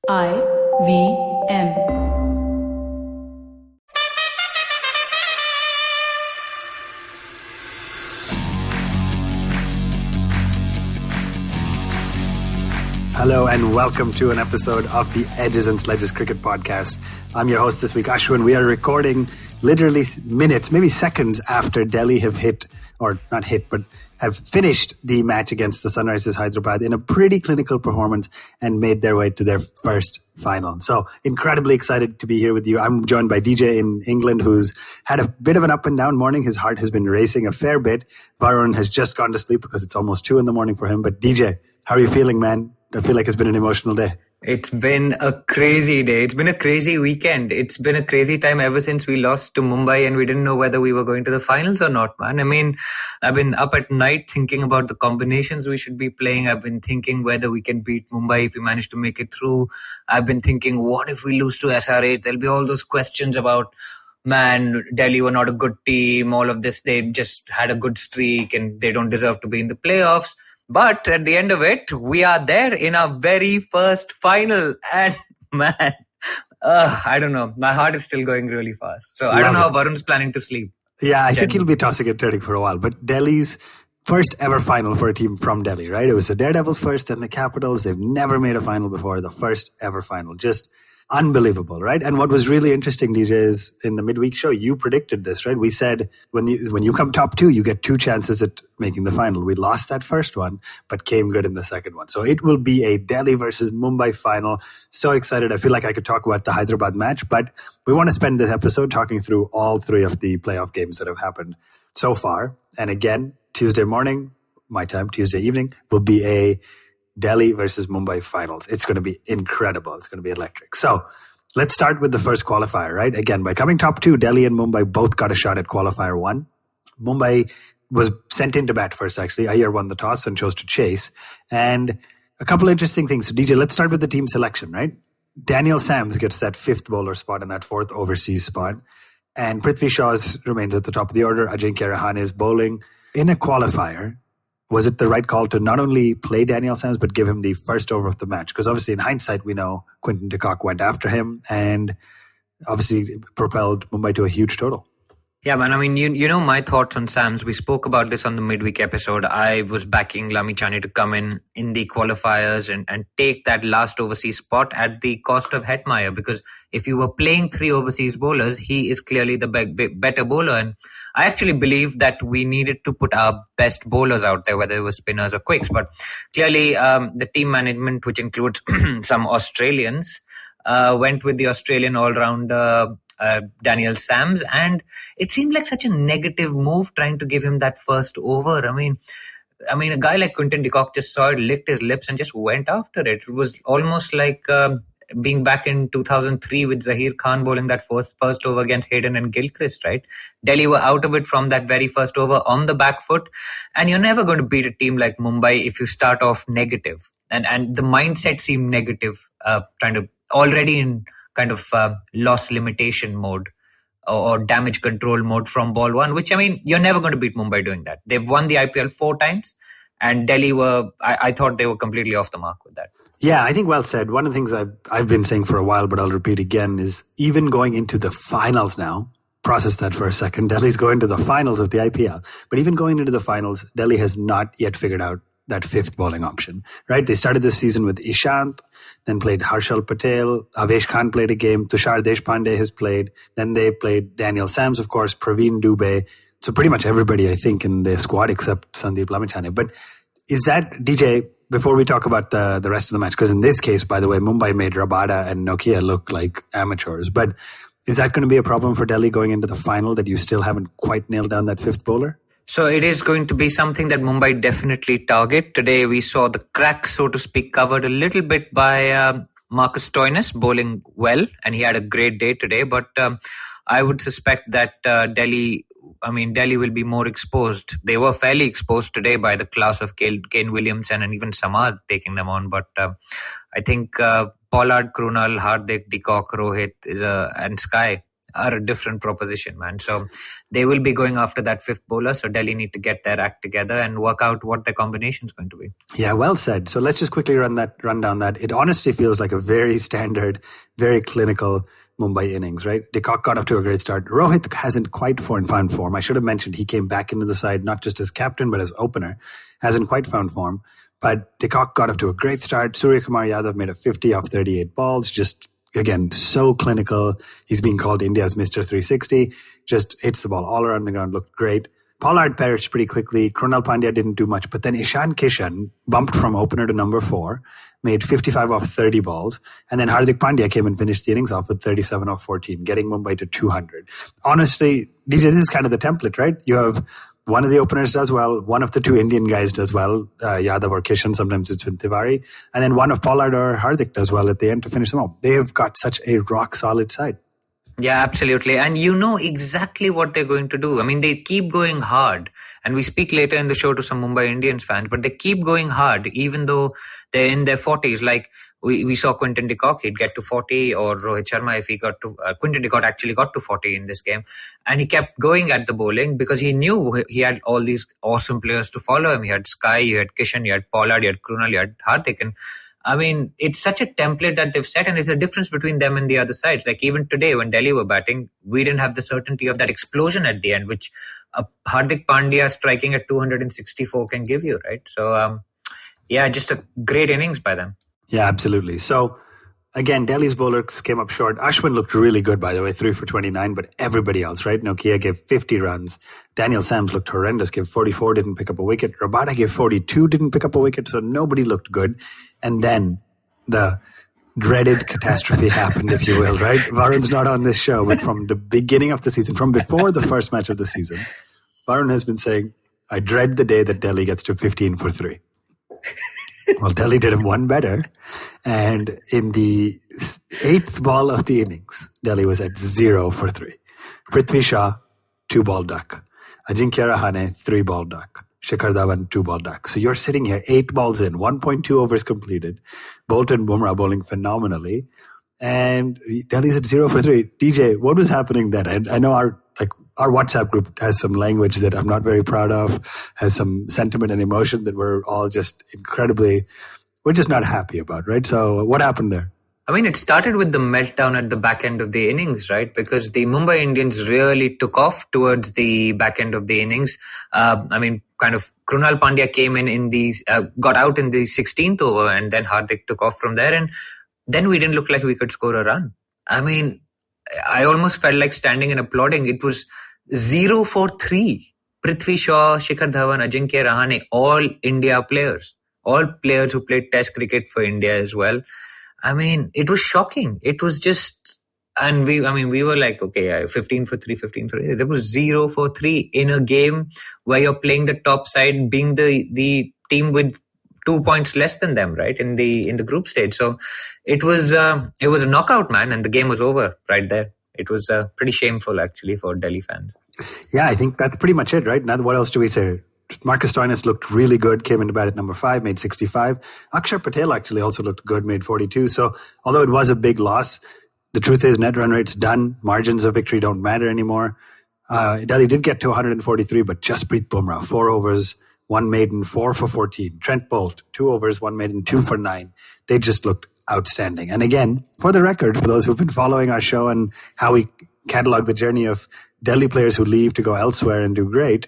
IVM. Hello and welcome to an episode of the Edges and Sledges Cricket Podcast. I'm your host this week, Ashwin. We are recording literally minutes, maybe seconds after Delhi have hit, or not hit, but have finished the match against the Sunrisers Hyderabad in a pretty clinical performance and made their way to their first final. So incredibly excited to be here with you. I'm joined by DJ in England, who's had a bit of an up and down morning. His heart has been racing a fair bit. Varun has just gone to sleep because it's almost 2 a.m. for him. But DJ, how are you feeling, man? I feel like it's been an emotional day. It's been a crazy day. It's been a crazy weekend. It's been a crazy time ever since we lost to Mumbai and we didn't know whether we were going to the finals or not, man. I mean, I've been up at night thinking about the combinations we should be playing. I've been thinking whether we can beat Mumbai if we manage to make it through. I've been thinking, what if we lose to SRH? There'll be all those questions about, man, Delhi were not a good team. All of this, they just had a good streak and they don't deserve to be in the playoffs. But at the end of it, we are there in our very first final. And man, I don't know. My heart is still going really fast. So I don't know how Varun's planning to sleep. Yeah, I think he'll be tossing and turning for a while. But Delhi's first ever final for a team from Delhi, right? It was the Daredevils first and the Capitals. They've never made a final before. The first ever final. Just unbelievable, right? And what was really interesting, DJ, is in the midweek show, you predicted this, right? We said when you come top 2, you get 2 chances at making the final. We lost that first one, but came good in the second one. So it will be a Delhi versus Mumbai final. So excited. I feel like I could talk about the Hyderabad match, but we want to spend this episode talking through all 3 of the playoff games that have happened so far. And again, Tuesday morning, my time, Tuesday evening, will be a Delhi versus Mumbai finals. It's going to be incredible. It's going to be electric. So let's start with the first qualifier, right? Again, by coming top 2, Delhi and Mumbai both got a shot at qualifier 1. Mumbai was sent in to bat first, actually. Iyer won the toss and chose to chase. And a couple of interesting things. So DJ, let's start with the team selection, right? Daniel Sams gets that 5th bowler spot and that 4th overseas spot. And Prithvi Shaw remains at the top of the order. Ajinkya Rahane is bowling. In a qualifier, was it the right call to not only play Daniel Sams, but give him the first over of the match? Because obviously in hindsight, we know Quinton de Kock went after him and obviously propelled Mumbai to a huge total. Yeah, man. I mean, you know my thoughts on Sams. We spoke about this on the midweek episode. I was backing Lamichhane to come in the qualifiers and take that last overseas spot at the cost of Hetmeyer, because if you were playing 3 overseas bowlers, he is clearly the better bowler. And I actually believe that we needed to put our best bowlers out there, whether it was spinners or quicks. But clearly, the team management, which includes some Australians, went with the Australian all-rounder Daniel Sams, and it seemed like such a negative move trying to give him that first over. I mean, a guy like Quinton de Kock just saw it, licked his lips, and just went after it. It was almost like being back in 2003 with Zahir Khan bowling that first over against Hayden and Gilchrist, right? Delhi were out of it from that very first over on the back foot, and you're never going to beat a team like Mumbai if you start off negative. And the mindset seemed negative, trying to already in kind of loss limitation mode or damage control mode from ball 1, which, I mean, you're never going to beat Mumbai doing that. They've won the IPL 4 times, and Delhi I thought they were completely off the mark with that. Yeah, I think well said. One of the things I've been saying for a while, but I'll repeat again, is even going into the finals now, process that for a second, Delhi's going to the finals of the IPL. But even going into the finals, Delhi has not yet figured out that 5th bowling option, right? They started this season with Ishant, then played Harshal Patel, Avesh Khan played a game, Tushar Deshpande has played, then they played Daniel Sams, of course, Praveen Dubey. So pretty much everybody, I think, in the squad except Sandeep Lamichhane. But is that, DJ, before we talk about the rest of the match, because in this case, by the way, Mumbai made Rabada and Nokia look like amateurs, but is that going to be a problem for Delhi going into the final, that you still haven't quite nailed down that 5th bowler? So it is going to be something that Mumbai definitely target. Today we saw the cracks, so to speak, covered a little bit by Marcus Stoinis bowling well, and he had a great day today. But I would suspect that Delhi will be more exposed. They were fairly exposed today by the class of Kane Williamson and even Samad taking them on. But I think Pollard, Krunal, Hardik, de Kock, Rohit and Sky are a different proposition, man. So they will be going after that fifth bowler. So Delhi need to get their act together and work out what their combination is going to be. Yeah, well said. So let's just quickly run down that. It honestly feels like a very standard, very clinical Mumbai innings, right? De Kock got off to a great start. Rohit hasn't quite found form. I should have mentioned he came back into the side, not just as captain, but as opener. Hasn't quite found form. But De Kock got off to a great start. Surya Kumar Yadav made a 50 off 38 balls. Just, again, so clinical. He's being called India's Mr. 360. Just hits the ball all around the ground, looked great. Pollard perished pretty quickly. Krunal Pandya didn't do much. But then Ishan Kishan bumped from opener to number 4, made 55 off 30 balls. And then Hardik Pandya came and finished the innings off with 37 off 14, getting Mumbai to 200. Honestly, DJ, this is kind of the template, right? You have one of the openers does well, one of the two Indian guys does well, Yadav or Kishan, sometimes it's with Tiwari, and then one of Pollard or Hardik does well at the end to finish them off. They have got such a rock-solid side. Yeah, absolutely. And you know exactly what they're going to do. I mean, they keep going hard. And we speak later in the show to some Mumbai Indians fans, but they keep going hard, even though they're in their 40s. Like we saw Quinton de Kock, he'd get to 40, or Rohit Sharma, if he got to... Quinton de Kock actually got to 40 in this game. And he kept going at the bowling because he knew he had all these awesome players to follow him. He had Sky, you had Kishan, you had Pollard, you had Krunal, you had Hardik. And I mean, it's such a template that they've set, and it's a difference between them and the other sides. Like even today, when Delhi were batting, we didn't have the certainty of that explosion at the end, which Hardik Pandya striking at 264 can give you, right? So, yeah, just a great innings by them. Yeah, absolutely. So, again, Delhi's bowlers came up short. Ashwin looked really good, by the way, 3 for 29, but everybody else, right? Nokia gave 50 runs. Daniel Sams looked horrendous, gave 44, didn't pick up a wicket. Rabada gave 42, didn't pick up a wicket, so nobody looked good. And then the dreaded catastrophe happened, if you will, right? Varun's not on this show, but from the beginning of the season, from before the first match of the season, Varun has been saying, I dread the day that Delhi gets to 15 for 3. Well, Delhi did him one better. And in the 8th ball of the innings, Delhi was at 0 for 3. Prithvi Shah, 2-ball duck. Ajinkya Rahane, 3-ball duck. Shikhar Dhawan, 2-ball duck. So you're sitting here, 8 balls in, 1.2 overs completed. Bolt and Bumrah bowling phenomenally. And Delhi's at 0 for 3. DJ, what was happening then? And I know our WhatsApp group has some language that I'm not very proud of, has some sentiment and emotion that we're all just we're just not happy about, right? So what happened there? I mean, it started with the meltdown at the back end of the innings, right? Because the Mumbai Indians really took off towards the back end of the innings. I mean, kind of Krunal Pandya came in these, got out in the 16th over, and then Hardik took off from there. And then we didn't look like we could score a run. I mean, I almost felt like standing and applauding. It was 0 for 3. Prithvi Shaw, Shikhar Dhawan, Ajinkya Rahane, all India players. All players who played Test cricket for India as well. I mean, it was shocking. It was just, and we were like, okay, 15 for 3, 15 for 3. There was 0 for 3 in a game where you're playing the top side, being the team with 2 points less than them, right, in the group stage. So it was a knockout, man, and the game was over right there. It was pretty shameful, actually, for Delhi fans. Yeah, I think that's pretty much it, right? Now, what else do we say? Marcus Stoinis looked really good, came into bat at number 5, made 65. Akshar Patel actually also looked good, made 42. So although it was a big loss, the truth is net run rate's done. Margins of victory don't matter anymore. Delhi did get to 143, but Jasprit Bumrah, 4 overs, 1 maiden, 4 for 14. Trent Bolt, 2 overs, 1 maiden, 2 for 9. They just looked outstanding. And again, for the record, for those who've been following our show and how we catalog the journey of Delhi players who leave to go elsewhere and do great,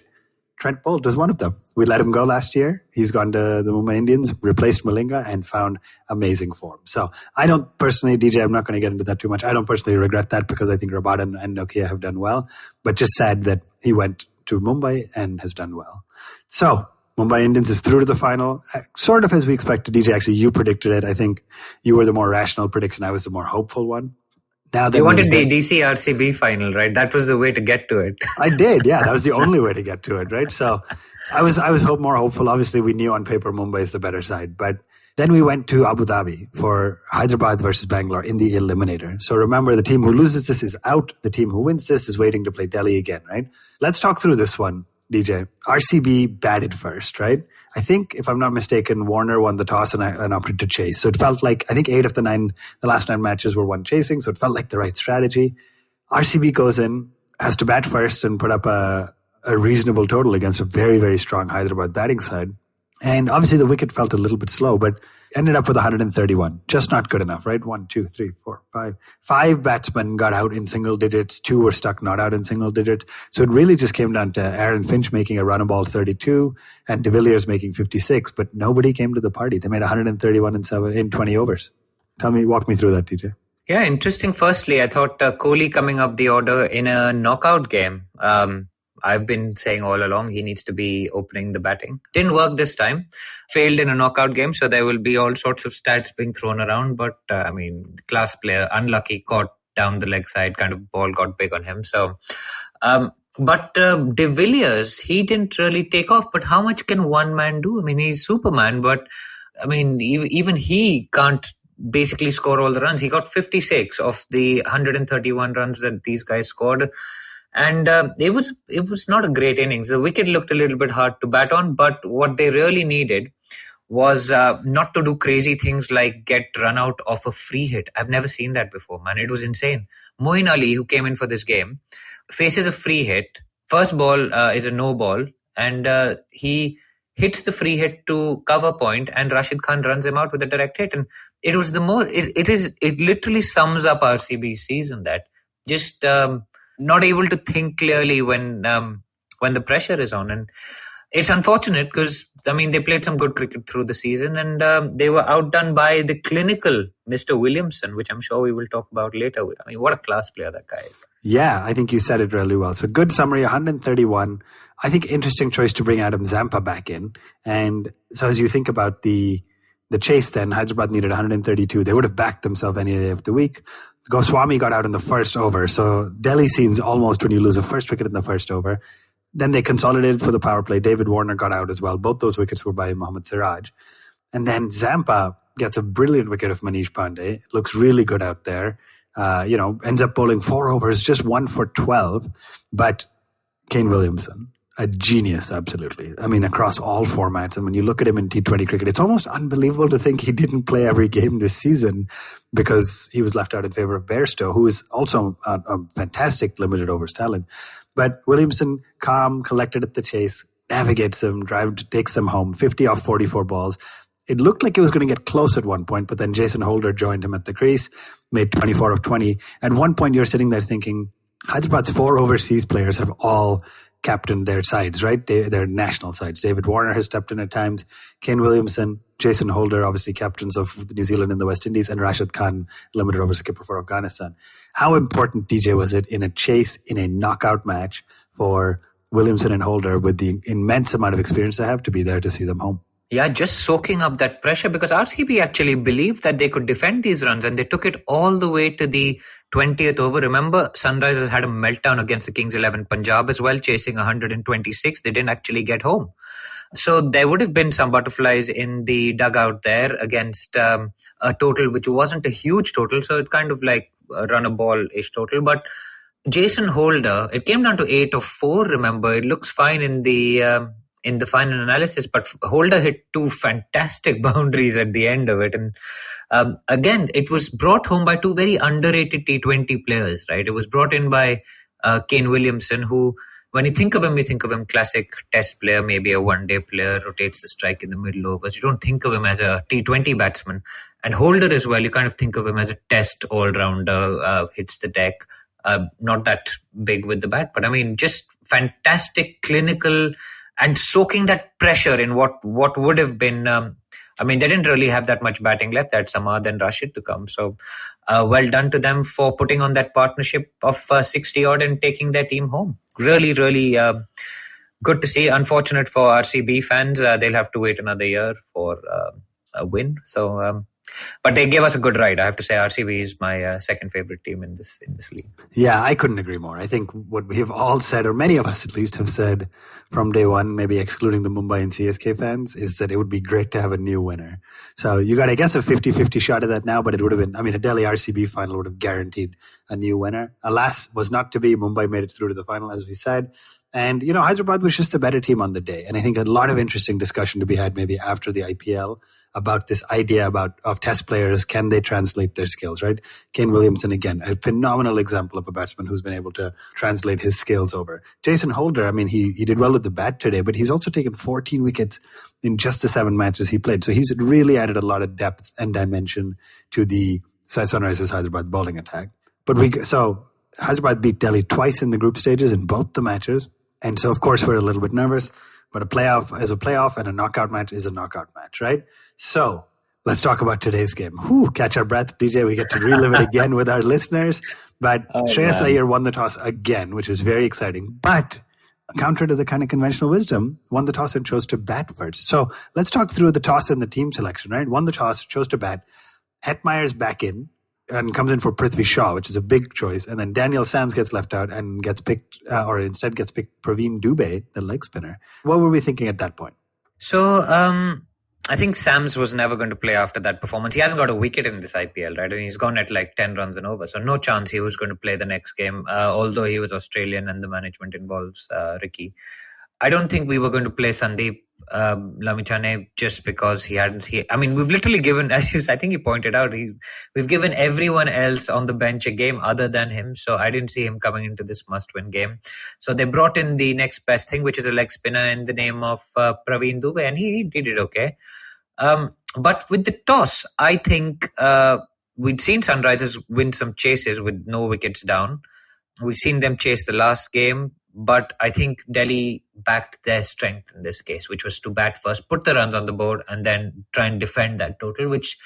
Trent Bolt is one of them. We let him go last year. He's gone to the Mumbai Indians, replaced Malinga, and found amazing form. So I don't personally, DJ, I'm not going to get into that too much. I don't personally regret that because I think Rabada and Nokia have done well. But just sad that he went to Mumbai and has done well. So Mumbai Indians is through to the final, sort of as we expected. DJ, actually, you predicted it. I think you were the more rational prediction. I was the more hopeful one. Now you wanted the DC RCB final, right? That was the way to get to it. I did, yeah. That was the only way to get to it, right? So I was more hopeful. Obviously, we knew on paper Mumbai is the better side. But then we went to Abu Dhabi for Hyderabad versus Bangalore in the eliminator. So remember, the team who loses this is out. The team who wins this is waiting to play Delhi again, right? Let's talk through this one, DJ. RCB batted first, right? I think, if I'm not mistaken, Warner won the toss and opted to chase. So it felt like, I think 8 of the last 9 matches were won chasing. So it felt like the right strategy. RCB goes in, has to bat first and put up a reasonable total against a very, very strong Hyderabad batting side. And obviously the wicket felt a little bit slow, but ended up with 131. Just not good enough, right? 1, 2, 3, 4, 5. 5 batsmen got out in single digits. 2 were stuck not out in single digits. So it really just came down to Aaron Finch making a run of ball 32 and De Villiers making 56, but nobody came to the party. They made 131 in 20 overs. Walk me through that, TJ. Yeah, interesting. Firstly, I thought Kohli coming up the order in a knockout game. I've been saying all along he needs to be opening the batting. Didn't work this time. Failed in a knockout game, so there will be all sorts of stats being thrown around. But, class player, unlucky, caught down the leg side, kind of ball got big on him. So, but De Villiers, he didn't really take off. But how much can one man do? I mean, he's Superman, but, even he can't basically score all the runs. He got 56 of the 131 runs that these guys scored. And it was not a great innings. The wicket looked a little bit hard to bat on, but what they really needed was not to do crazy things like get run out of a free hit. I've never seen that before, man. It was insane. Moeen Ali, who came in for this game, faces a free hit. First ball is a no ball, and he hits the free hit to cover point, and Rashid Khan runs him out with a direct hit. And it was it literally sums up RCB's season, that just not able to think clearly when the pressure is on. And it's unfortunate because, they played some good cricket through the season, and they were outdone by the clinical Mr. Williamson, which I'm sure we will talk about later. What a class player that guy is. Yeah, I think you said it really well. So good summary, 131. I think interesting choice to bring Adam Zampa back in. And so as you think about the chase then, Hyderabad needed 132. They would have backed themselves any day of the week. Goswami got out in the first over. So Delhi scenes almost when you lose a first wicket in the first over. Then they consolidated for the power play. David Warner got out as well. Both those wickets were by Mohammad Siraj. And then Zampa gets a brilliant wicket of Manish Pandey. Looks really good out there. Ends up bowling 4 overs, just 1 for 12. But Kane Williamson, a genius, absolutely. Across all formats. And when you look at him in T20 cricket, it's almost unbelievable to think he didn't play every game this season because he was left out in favor of Bairstow, who is also a fantastic limited overs talent. But Williamson, calm, collected at the chase, navigates him, takes him home, 50 off 44 balls. It looked like he was going to get close at one point, but then Jason Holder joined him at the crease, made 24 of 20. At one point, you're sitting there thinking, Hyderabad's 4 overseas players have all captained their sides, right? Their national sides. David Warner has stepped in at times. Kane Williamson, Jason Holder, obviously captains of New Zealand and the West Indies, and Rashid Khan, limited over skipper for Afghanistan. How important, DJ, was it in a chase, in a knockout match for Williamson and Holder with the immense amount of experience they have to be there to see them home? Yeah, just soaking up that pressure, because RCB actually believed that they could defend these runs, and they took it all the way to the 20th over. Remember, Sunrisers had a meltdown against the Kings 11 Punjab as well, chasing 126. They didn't actually get home. So there would have been some butterflies in the dugout there against a total which wasn't a huge total. So it kind of like a run a ball-ish total. But Jason Holder, it came down to 8 of 4, remember. It looks fine in the final analysis, but Holder hit 2 fantastic boundaries at the end of it. And again, it was brought home by 2 very underrated T20 players, right? It was brought in by Kane Williamson, who, when you think of him classic test player, maybe a one-day player, rotates the strike in the middle overs. You don't think of him as a T20 batsman. And Holder as well, you kind of think of him as a test all-rounder, hits the deck. Not that big with the bat, but just fantastic clinical and soaking that pressure in what would have been, they didn't really have that much batting left. They had Samad and Rashid to come. So well done to them for putting on that partnership of 60 odd and taking their team home. Really, really good to see. Unfortunate for RCB fans. They'll have to wait another year for a win. So, but they gave us a good ride. I have to say RCB is my second favorite team in this league. Yeah, I couldn't agree more. I think what we have all said, or many of us at least have said from day one, maybe excluding the Mumbai and CSK fans, is that it would be great to have a new winner. So you got, I guess, a 50-50 shot at that now, but it would have been, a Delhi RCB final would have guaranteed a new winner. Alas, was not to be. Mumbai made it through to the final, as we said. And, Hyderabad was just a better team on the day. And I think a lot of interesting discussion to be had maybe after the IPL about this idea of test players. Can they translate their skills, right? Kane Williamson, again, a phenomenal example of a batsman who's been able to translate his skills over. Jason Holder, I mean, he did well with the bat today, but he's also taken 14 wickets in just the 7 matches he played. So he's really added a lot of depth and dimension to the Sunrisers Hyderabad bowling attack. So Hyderabad beat Delhi twice in the group stages in both the matches. And so, of course, we're a little bit nervous. But a playoff is a playoff and a knockout match is a knockout match, right? So let's talk about today's game. Catch our breath, DJ. We get to relive it again with our listeners. But Shreyas Iyer won the toss again, which is very exciting. But counter to the kind of conventional wisdom, won the toss and chose to bat first. So let's talk through the toss and the team selection, right? Won the toss, chose to bat. Hetmeyer's back in and comes in for Prithvi Shaw, which is a big choice. And then Daniel Sams gets left out and gets picked, or instead gets picked Praveen Dubey, the leg spinner. What were we thinking at that point? So I think Sams was never going to play after that performance. He hasn't got a wicket in this IPL, right? And he's gone at like 10 runs and over. So no chance he was going to play the next game, although he was Australian and the management involves Ricky. I don't think we were going to play Sandeep Lamichhane just because we've literally given, I think he pointed out, we've given everyone else on the bench a game other than him. So I didn't see him coming into this must-win game. So they brought in the next best thing, which is a leg spinner in the name of Praveen Dubey, and he did it okay. But with the toss, I think we'd seen Sunrisers win some chases with no wickets down. We've seen them chase the last game. But I think Delhi backed their strength in this case, which was to bat first, put the runs on the board, and then try and defend that total, which,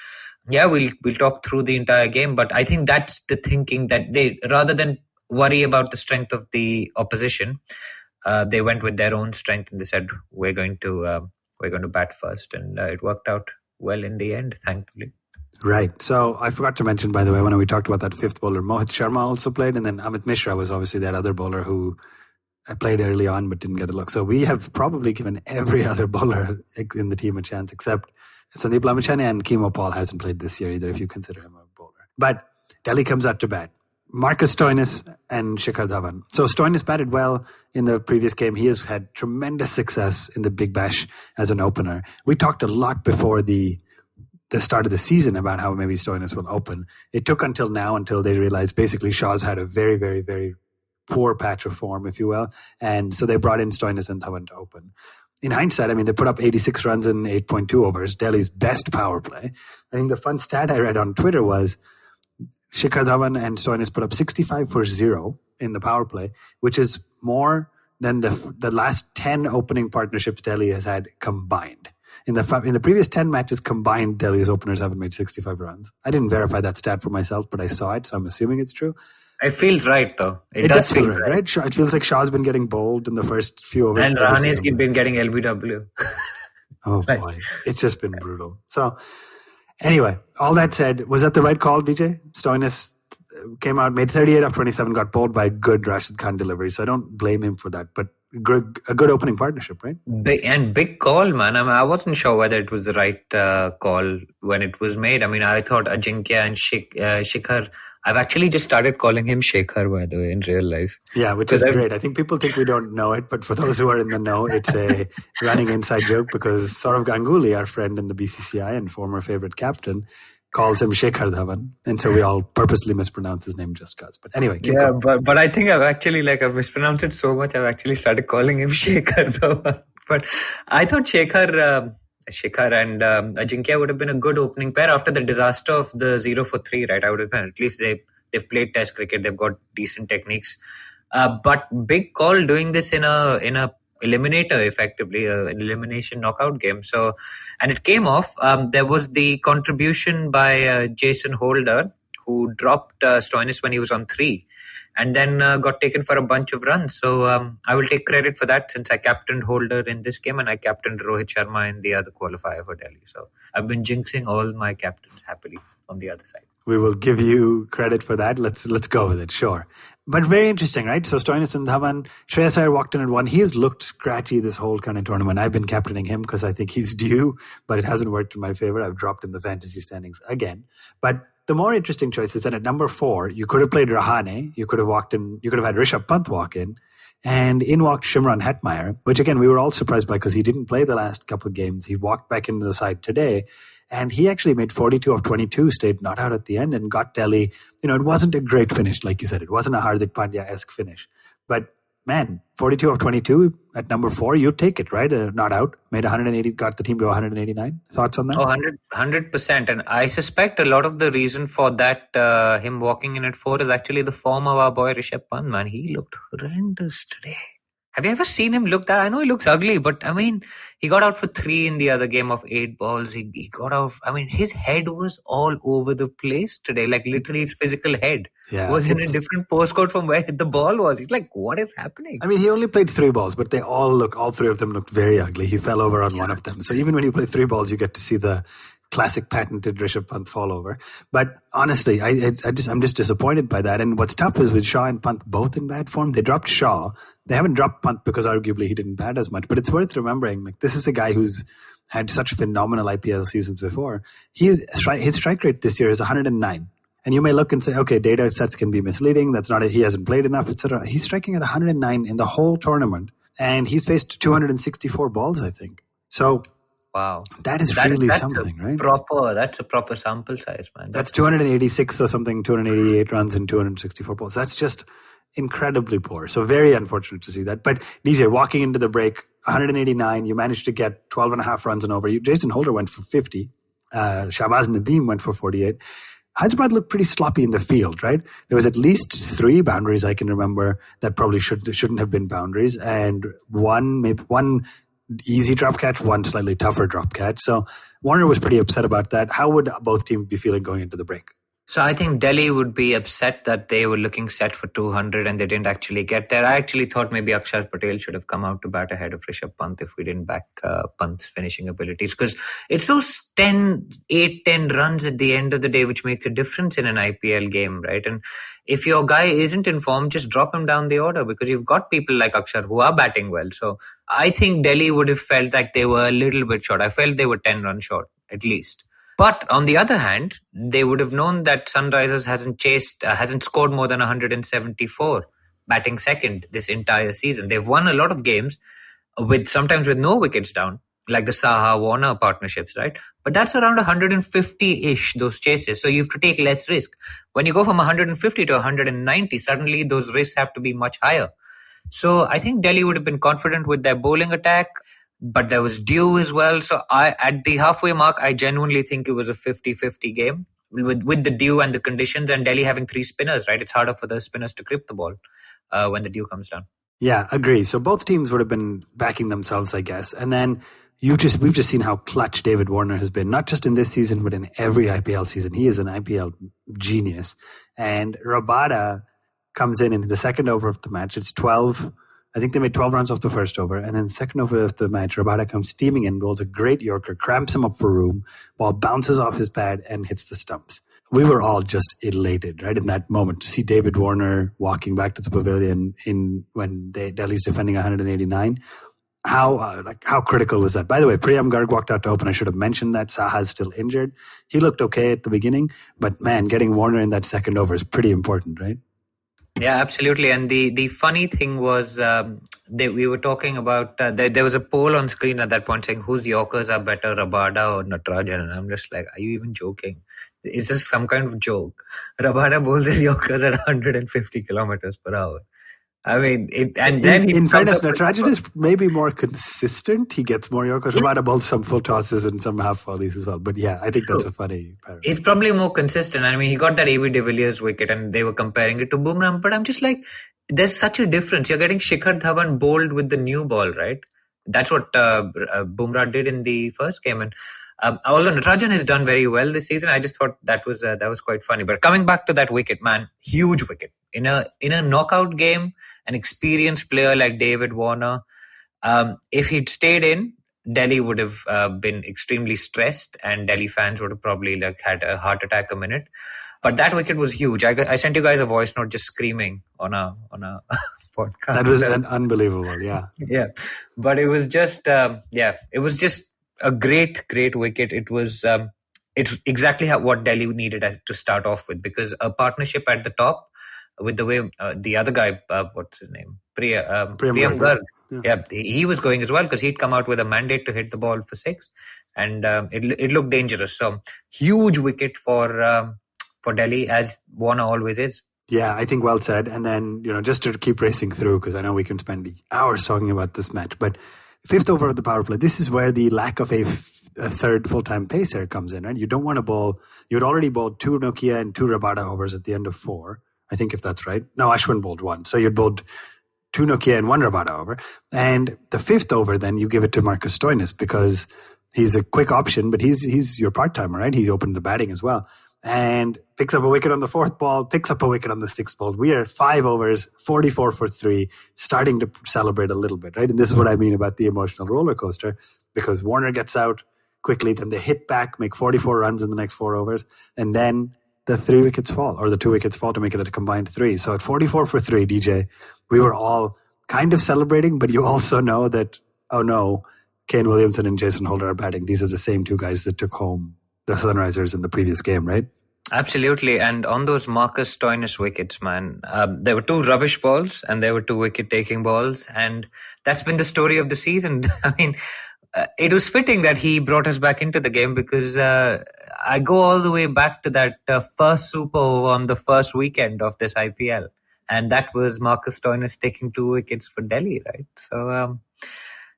we'll talk through the entire game. But I think that's the thinking, that they, rather than worry about the strength of the opposition, they went with their own strength and they said, we're going to bat first. And it worked out well in the end, thankfully. Right. So I forgot to mention, by the way, when we talked about that fifth bowler, Mohit Sharma also played. And then Amit Mishra was obviously that other bowler who I played early on but didn't get a look. So we have probably given every other bowler in the team a chance except Sandeep Lamichhane, and Kemo Paul hasn't played this year either, if you consider him a bowler. But Delhi comes out to bat. Marcus Stoinis and Shikhar Dhawan. So Stoinis batted well in the previous game. He has had tremendous success in the Big Bash as an opener. We talked a lot before the start of the season about how maybe Stoinis will open. It took until now until they realized basically Shaw's had a very, very, very poor patch of form, if you will. And so they brought in Stoinis and Dhawan to open. In hindsight, I mean, they put up 86 runs in 8.2 overs, Delhi's best power play. I think the fun stat I read on Twitter was Shikhar Dhawan and Stoinis put up 65 for 0 in the power play, which is more than the last 10 opening partnerships Delhi has had combined. In the previous 10 matches combined, Delhi's openers haven't made 65 runs. I didn't verify that stat for myself, but I saw it, so I'm assuming it's true. It feels right, though. It does feel right? It feels like Shaw's been getting bowled in the first few overs. And Rahane's been getting LBW. Oh, boy. It's just been brutal. So, anyway, all that said, was that the right call, DJ? Stoinis came out, made 38 of 27, got bowled by a good Rashid Khan delivery. So I don't blame him for that. But a good opening partnership, right? Big call, man. I wasn't sure whether it was the right call when it was made. I mean, I thought Ajinkya and Shikhar... I've actually just started calling him Shekhar, by the way, in real life. Yeah, which is great. I think people think we don't know it, but for those who are in the know, it's a running inside joke because Saurav Ganguly, our friend in the BCCI and former favorite captain, calls him Shikhar Dhawan. And so we all purposely mispronounce his name just because. But anyway, keep going. But I think I've mispronounced it so much, I've actually started calling him Shekhar Dhawan. But I thought Shikhar and Ajinkya would have been a good opening pair after the disaster of the 0 for 3, right? I would have been, at least they've played test cricket, they've got decent techniques. But big call doing this in a eliminator, effectively, an elimination knockout game. So, and it came off. There was the contribution by Jason Holder, who dropped Stoinis when he was on 3. And then got taken for a bunch of runs. So I will take credit for that since I captained Holder in this game and I captained Rohit Sharma in the other qualifier for Delhi. So I've been jinxing all my captains happily on the other side. We will give you credit for that. Let's go with it, sure. But very interesting, right? So Stoinis and Dhawan, Shreyas Iyer walked in at 1. He has looked scratchy this whole kind of tournament. I've been captaining him because I think he's due, but it hasn't worked in my favor. I've dropped in the fantasy standings again. But the more interesting choice is that at number 4, you could have played Rahane. You could have walked in. You could have had Rishabh Pant walk in. And in walked Shimron Hetmeyer, which again, we were all surprised by because he didn't play the last couple of games. He walked back into the side today. And he actually made 42 of 22, stayed not out at the end, and got Delhi. It wasn't a great finish, like you said. It wasn't a Hardik Pandya-esque finish. But man, 42 of 22 at number 4, you take it, right? Not out. Made 180, got the team to 189. Thoughts on that? Oh, 100%. And I suspect a lot of the reason for that, him walking in at 4, is actually the form of our boy Rishabh Pant, man. He looked horrendous today. Have you ever seen him look that? I know he looks ugly, but I mean, he got out for 3 in the other game of 8 balls. He got out. I mean, his head was all over the place today. Like literally his physical head was in a different postcode from where the ball was. He's like, what is happening? I mean, he only played 3 balls, but all 3 of them looked very ugly. He fell over on one of them. So even when you play 3 balls, you get to see the classic patented Rishabh Pant fall over. But honestly, I'm just disappointed by that. And what's tough is with Shaw and Pant both in bad form. They dropped Shaw. They haven't dropped Pant because arguably he didn't bat as much. But it's worth remembering, like, this is a guy who's had such phenomenal IPL seasons before. His strike rate this year is 109. And you may look and say, okay, data sets can be misleading. That's not it. He hasn't played enough, etc. He's striking at 109 in the whole tournament. And he's faced 264 balls, I think. So wow, that's really something, right? That's a proper sample size, man. That's 286 or something, 288 runs and 264 balls. That's just incredibly poor. So very unfortunate to see that. But DJ, walking into the break, 189, you managed to get 12 and a half runs and over. Jason Holder went for 50. Shahbaz Nadeem went for 48. Hyderabad looked pretty sloppy in the field, right? There was at least 3 boundaries I can remember that probably shouldn't have been boundaries, and one easy drop catch, one slightly tougher drop catch. So Warner was pretty upset about that. How would both teams be feeling going into the break? So I think Delhi would be upset that they were looking set for 200 and they didn't actually get there. I actually thought maybe Akshar Patel should have come out to bat ahead of Rishabh Pant if we didn't back Pant's finishing abilities, because it's those 10 runs at the end of the day which makes a difference in an IPL game, right? And if your guy isn't in form, just drop him down the order, because you've got people like Akshar who are batting well. So I think Delhi would have felt like they were a little bit short. I felt they were 10 runs short at least. But on the other hand, they would have known that Sunrisers hasn't scored more than 174, batting second this entire season. They've won a lot of games sometimes with no wickets down, like the Saha-Warner partnerships, right? But that's around 150-ish, those chases. So you have to take less risk. When you go from 150 to 190, suddenly those risks have to be much higher. So I think Delhi would have been confident with their bowling attack. But there was dew as well. So at the halfway mark, I genuinely think it was a 50-50 game with the dew and the conditions, and Delhi having 3 spinners, right? It's harder for the spinners to grip the ball when the dew comes down. Yeah, agree. So both teams would have been backing themselves, I guess. And then we've just seen how clutch David Warner has been, not just in this season, but in every IPL season. He is an IPL genius. And Rabada comes in the second over of the match. It's 12. I think they made 12 runs off the first over. And then the second over of the match, Rabada comes steaming in, bowls a great Yorker, cramps him up for room, ball bounces off his pad and hits the stumps. We were all just elated, right, in that moment to see David Warner walking back to the pavilion when Delhi's defending 189. How critical was that? By the way, Priyam Garg walked out to open. I should have mentioned that. Saha's still injured. He looked okay at the beginning, but man, getting Warner in that second over is pretty important, right? Yeah, absolutely. And the funny thing was we were talking about, there was a poll on screen at that point saying whose Yorkers are better, Rabada or Natarajan. And I'm just like, are you even joking? Is this some kind of joke? Rabada bowls his Yorkers at 150 kilometers per hour. I mean, in fairness, Natarajan is maybe more consistent. He gets more Yorkers. Rabada bowls some full tosses and some half volleys as well. But yeah, I think that's a funny parallel. He's probably more consistent. I mean, he got that AB de Villiers wicket and they were comparing it to Bumrah. But I'm just like, there's such a difference. You're getting Shikhar Dhawan bowled with the new ball, right? That's what Bumrah did in the first game. And although Natarajan has done very well this season, I just thought that was quite funny. But coming back to that wicket, man, huge wicket. In a knockout game, an experienced player like David Warner, if he'd stayed in, Delhi would have been extremely stressed, and Delhi fans would have probably had a heart attack a minute. But that wicket was huge. I sent you guys a voice note just screaming on a podcast. That was unbelievable, yeah. Yeah, but it was just it was just a great wicket. It was it's exactly what Delhi needed to start off with, because a partnership at the top with the way the other guy, what's his name? Priyam Garg. Yeah, he was going as well because he'd come out with a mandate to hit the ball for 6, and it looked dangerous. So huge wicket for Delhi, as Warner always is. Yeah, I think well said. And then, just to keep racing through, because I know we can spend hours talking about this match, but fifth over of the power play, this is where the lack of a third full-time pacer comes in, right? You don't want to bowl. You had already bowled 2 Nokia and 2 Rabada overs at the end of 4, I think, if that's right. No, Ashwin bowled 1. So you'd bowled 2 Nokia and 1 Rabada over. And the fifth over, then you give it to Marcus Stoinis because he's a quick option, but he's your part-timer, right? He's opened the batting as well. And picks up a wicket on the 4th ball, picks up a wicket on the 6th ball. We are 5 overs, 44 for 3, starting to celebrate a little bit, right? And this is what I mean about the emotional roller coaster, because Warner gets out quickly, then they hit back, make 44 runs in the next 4 overs, and then the 3 wickets fall, or the 2 wickets fall to make it a combined 3. So at 44 for 3, DJ, we were all kind of celebrating, but you also know that, oh no, Kane Williamson and Jason Holder are batting. These are the same 2 guys that took home the Sunrisers in the previous game, right? Absolutely. And on those Marcus Stoinis wickets, man, there were 2 rubbish balls and there were 2 wicket-taking balls. And that's been the story of the season. I mean, it was fitting that he brought us back into the game because I go all the way back to that first Super Over on the first weekend of this IPL. And that was Marcus Stoinis taking 2 wickets for Delhi, right? So,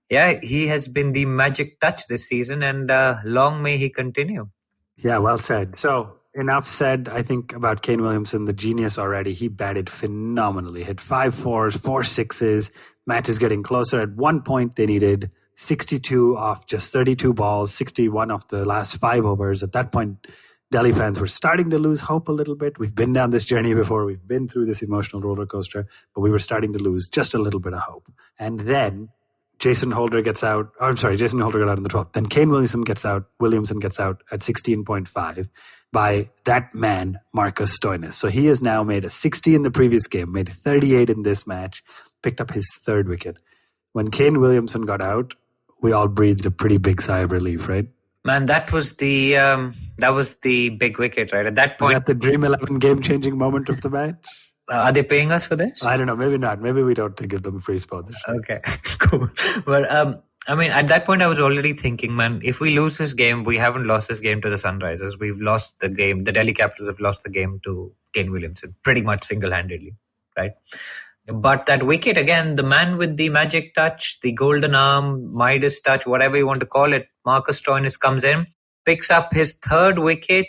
yeah, he has been the magic touch this season, and long may he continue. Yeah, well said. So enough said, I think, about Kane Williamson, the genius already. He batted phenomenally. Hit 5 fours, 4 sixes. Match is getting closer. At one point, they needed 62 off just 32 balls, 61 off the last 5 overs. At that point, Delhi fans were starting to lose hope a little bit. We've been down this journey before. We've been through this emotional roller coaster, but we were starting to lose just a little bit of hope. And then Jason Holder gets out. Oh, I'm sorry, Jason Holder got out in the 12th. Then Kane Williamson gets out at 16.5 by that man, Marcus Stoinis. So he has now made a 60 in the previous game, made 38 in this match, picked up his 3rd wicket. When Kane Williamson got out, we all breathed a pretty big sigh of relief, right? Man, that was the big wicket, right? At that point, is that the Dream 11 game-changing moment of the match? Are they paying us for this? I don't know. Maybe not. Maybe we don't give them a free sponsorship. Okay, cool. But I mean, at that point, I was already thinking, man, if we lose this game, we haven't lost this game to the Sunrisers. We've lost the game. The Delhi Capitals have lost the game to Kane Williamson pretty much single-handedly, right? But that wicket, again, the man with the magic touch, the golden arm, Midas touch, whatever you want to call it, Marcus Stoinis comes in, picks up his 3rd wicket,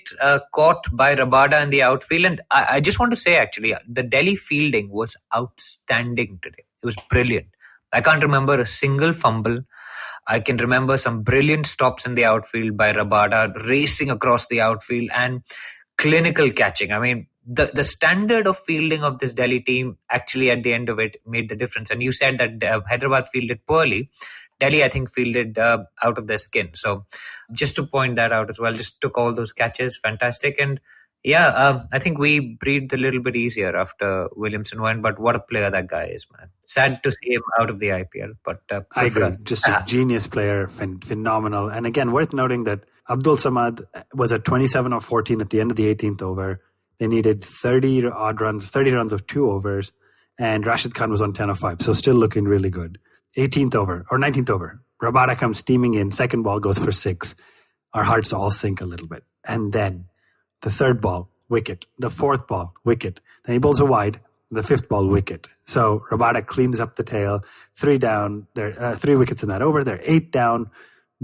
caught by Rabada in the outfield. And I just want to say, actually, the Delhi fielding was outstanding today. It was brilliant. I can't remember a single fumble. I can remember some brilliant stops in the outfield by Rabada, racing across the outfield and clinical catching. I mean, the standard of fielding of this Delhi team actually at the end of it made the difference. And you said that Hyderabad fielded poorly. Delhi, I think, fielded out of their skin. So just to point that out as well, just took all those catches. Fantastic. And yeah, I think we breathed a little bit easier after Williamson went, but what a player that guy is, man. Sad to see him out of the IPL, but I agree. Just a genius player, phenomenal. And again, worth noting that Abdul Samad was at 27 of 14 at the end of the 18th over. They needed 30 runs of 2 overs, and Rashid Khan was on 10 of 5, so still looking really good. 18th over, or 19th over, Rabada comes steaming in, 2nd ball goes for 6. Our hearts all sink a little bit. And then the 3rd ball, wicket. The 4th ball, wicket. Then he bowls a wide, the 5th ball, wicket. So Rabada cleans up the tail, 3 down, 3 wickets in that over, they're 8 down.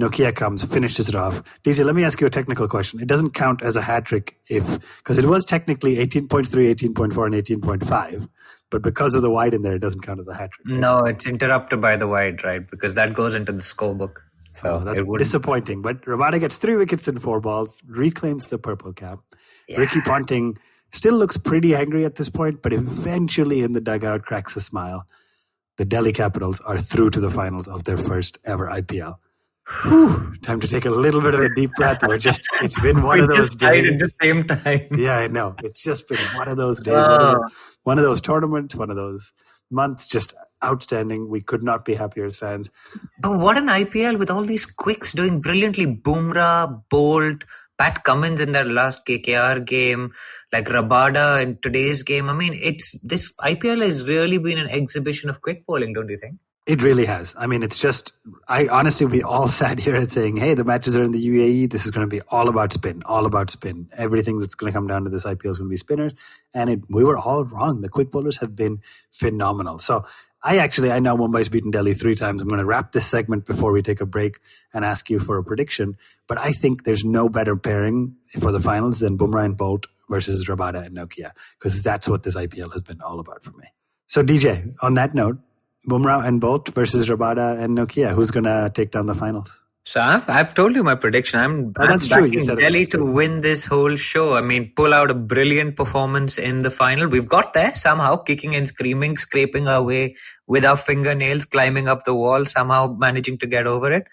Nokia comes, finishes it off. DJ, let me ask you a technical question. It doesn't count as a hat trick because it was technically 18.3, 18.4, and 18.5. But because of the wide in there, it doesn't count as a hat trick. No, it's interrupted by the wide, right? Because that goes into the scorebook. So that's disappointing. But Rabada gets 3 wickets in 4 balls, reclaims the purple cap. Yeah. Ricky Ponting still looks pretty angry at this point, but eventually in the dugout cracks a smile. The Delhi Capitals are through to the finals of their first ever IPL. Whew, time to take a little bit of a deep breath. It's been one of those days. At the same time. Yeah, I know. It's just been one of those days. One of those tournaments, one of those months, just outstanding. We could not be happier as fans. But what an IPL with all these quicks doing brilliantly. Bumrah, Bolt, Pat Cummins in that last KKR game, like Rabada in today's game. I mean, this IPL has really been an exhibition of quick bowling, don't you think? It really has. I mean, it's just, honestly, we all sat here and saying, hey, the matches are in the UAE. This is going to be all about spin, all about spin. Everything that's going to come down to this IPL is going to be spinners. And we were all wrong. The quick bowlers have been phenomenal. So I know Mumbai's beaten Delhi 3 times. I'm going to wrap this segment before we take a break and ask you for a prediction. But I think there's no better pairing for the finals than Bumrah and Bolt versus Rabada and Nokia, because that's what this IPL has been all about for me. So DJ, on that note, Bumrah and Bolt versus Rabada and Nokia. Who's going to take down the finals? So I've told you my prediction. I'm backing Delhi to win this whole show. I mean, pull out a brilliant performance in the final. We've got there somehow, kicking and screaming, scraping our way with our fingernails, climbing up the wall, somehow managing to get over it.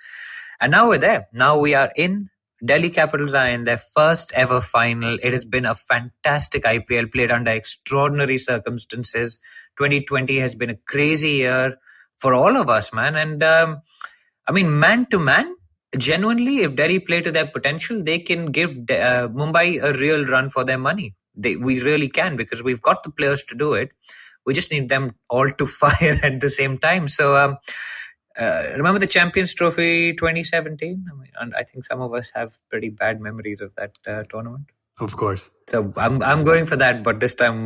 And now we're there. Now we are in. Delhi Capitals are in their first ever final. It has been a fantastic IPL played under extraordinary circumstances. 2020 has been a crazy year for all of us, man. And I mean, man to man, genuinely, if Delhi play to their potential, they can give Mumbai a real run for their money. We really can, because we've got the players to do it. We just need them all to fire at the same time. So remember the Champions Trophy 2017? I think some of us have pretty bad memories of that tournament. Of course. So I'm going for that, but this time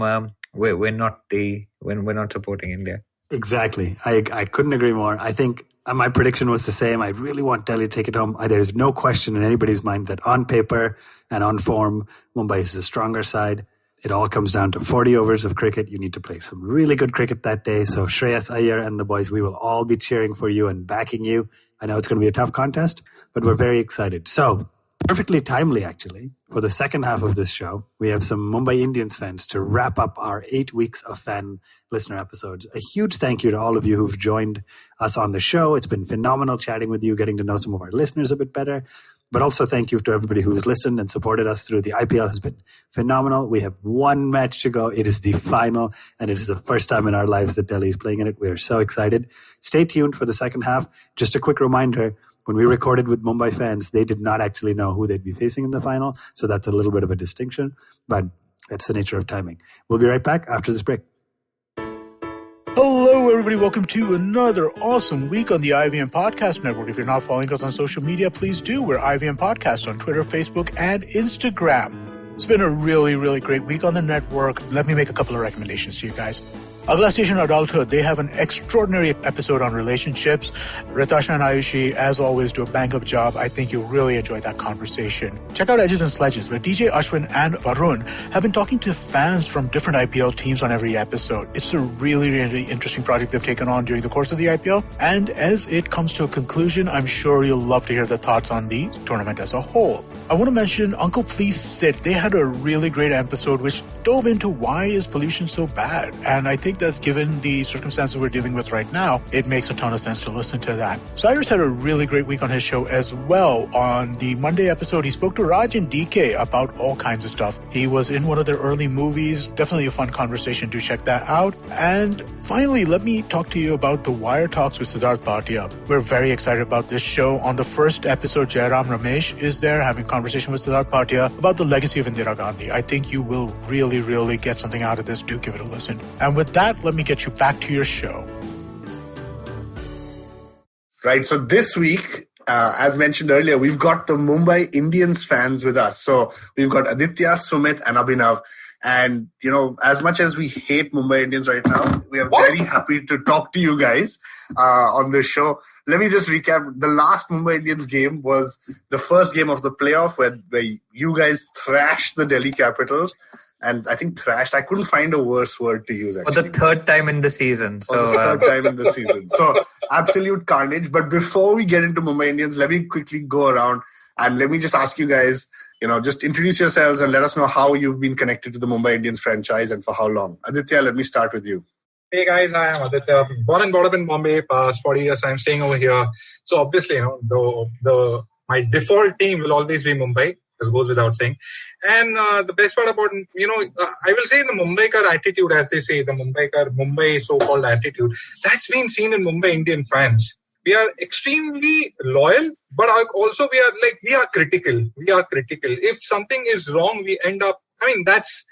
we're not supporting India. Exactly. I couldn't agree more. I think my prediction was the same. I really want Delhi to take it home. There's no question in anybody's mind that on paper and on form, Mumbai is the stronger side. It all comes down to 40 overs of cricket. You need to play some really good cricket that day. So Shreyas Iyer and the boys, we will all be cheering for you and backing you. I know it's going to be a tough contest, but we're very excited. So perfectly timely, actually, for the second half of this show, we have some Mumbai Indians fans to wrap up our 8 weeks of fan listener episodes. A huge thank you to all of you who've joined us on the show. It's been phenomenal chatting with you, getting to know some of our listeners a bit better. But also thank you to everybody who's listened and supported us through. The IPL has been phenomenal. We have one match to go. It is the final, and it is the first time in our lives that Delhi is playing in it. We are so excited. Stay tuned for the second half. Just a quick reminder, when we recorded with Mumbai fans, they did not actually know who they'd be facing in the final. So that's a little bit of a distinction, but that's the nature of timing. We'll be right back after this break. Hello, everybody. Welcome to another awesome week on the IVM Podcast Network. If you're not following us on social media, please do. We're IVM Podcast on Twitter, Facebook, and Instagram. It's been a really, really great week on the network. Let me make a couple of recommendations to you guys. Agla Station Adulthood, they have an extraordinary episode on relationships. Ritasha and Ayushi, as always, do a bang-up job. I think you'll really enjoy that conversation. Check out Edges and Sledges, where DJ Ashwin and Varun have been talking to fans from different IPL teams on every episode. It's a really, really interesting project they've taken on during the course of the IPL. And as it comes to a conclusion, I'm sure you'll love to hear the thoughts on the tournament as a whole. I want to mention Uncle Please Sit. They had a really great episode which dove into why is pollution so bad. And I think that given the circumstances we're dealing with right now, it makes a ton of sense to listen to that. Cyrus had a really great week on his show as well. On the Monday episode, he spoke to Raj and DK about all kinds of stuff. He was in one of their early movies. Definitely a fun conversation. Do check that out. And finally, let me talk to you about the Wire Talks with Siddharth Bhatia. We're very excited about this show. On the first episode, Jairam Ramesh is there having conversation with Siddharth Bhatia about the legacy of Indira Gandhi. I think you will really, really get something out of this. Do give it a listen. And with that, let me get you back to your show. Right. So this week, as mentioned earlier, we've got the Mumbai Indians fans with us. So we've got Aditya, Sumit, and Abhinav. And, you know, as much as we hate Mumbai Indians right now, we are very happy to talk to you guys on this show. Let me just recap. The last Mumbai Indians game was the first game of the playoff where you guys thrashed the Delhi Capitals. And I think thrashed, I couldn't find a worse word to use, actually. For the third time in the season. So absolute carnage. But before we get into Mumbai Indians, let me quickly go around and let me just ask you guys, you know, just introduce yourselves and let us know how you've been connected to the Mumbai Indians franchise and for how long. Aditya, let me start with you. Hey guys, I am Aditya. Born and brought up in Bombay, past 40 years I'm staying over here. So obviously, you know, my default team will always be Mumbai. This goes without saying. And the best part about, you know, I will say the Mumbaikar attitude, as they say, the Mumbai so-called attitude, that's been seen in Mumbai Indian fans. We are extremely loyal, but also we are critical. We are critical. If something is wrong, we end up, I mean, that's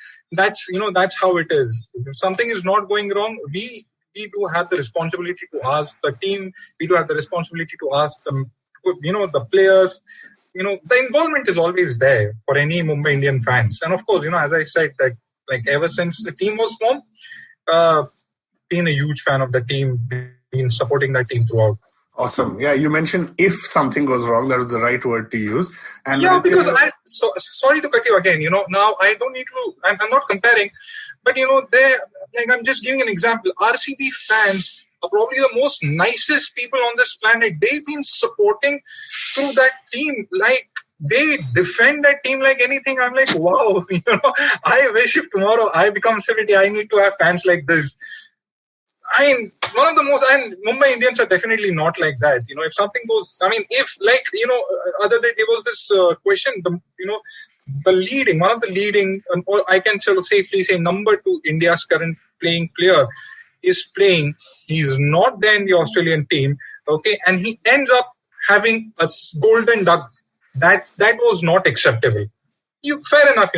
how it is. If something is not going wrong, we we do have the responsibility to ask the team. We do have the responsibility to ask them, the players. The involvement is always there for any Mumbai Indian fans. And of course, as I said, that like ever since the team was formed, been a huge fan of the team, been supporting that team throughout. Awesome. Yeah, you mentioned if something goes wrong, that is the right word to use. And because sorry to cut you again. Now I don't need to. I'm not comparing, but I'm just giving an example. RCB fans are probably the most nicest people on this planet. They've been supporting through that team. Like, they defend that team like anything. I'm like, wow, I wish if tomorrow I become celebrity, I need to have fans like this. I mean, one of the most, and Mumbai Indians are definitely not like that. If something goes, other day there was this question, one of the leading, or I can safely say number 2 India's current playing player is playing. He's not there in the Australian team, okay, and he ends up having a golden duck. That was not acceptable. Fair enough,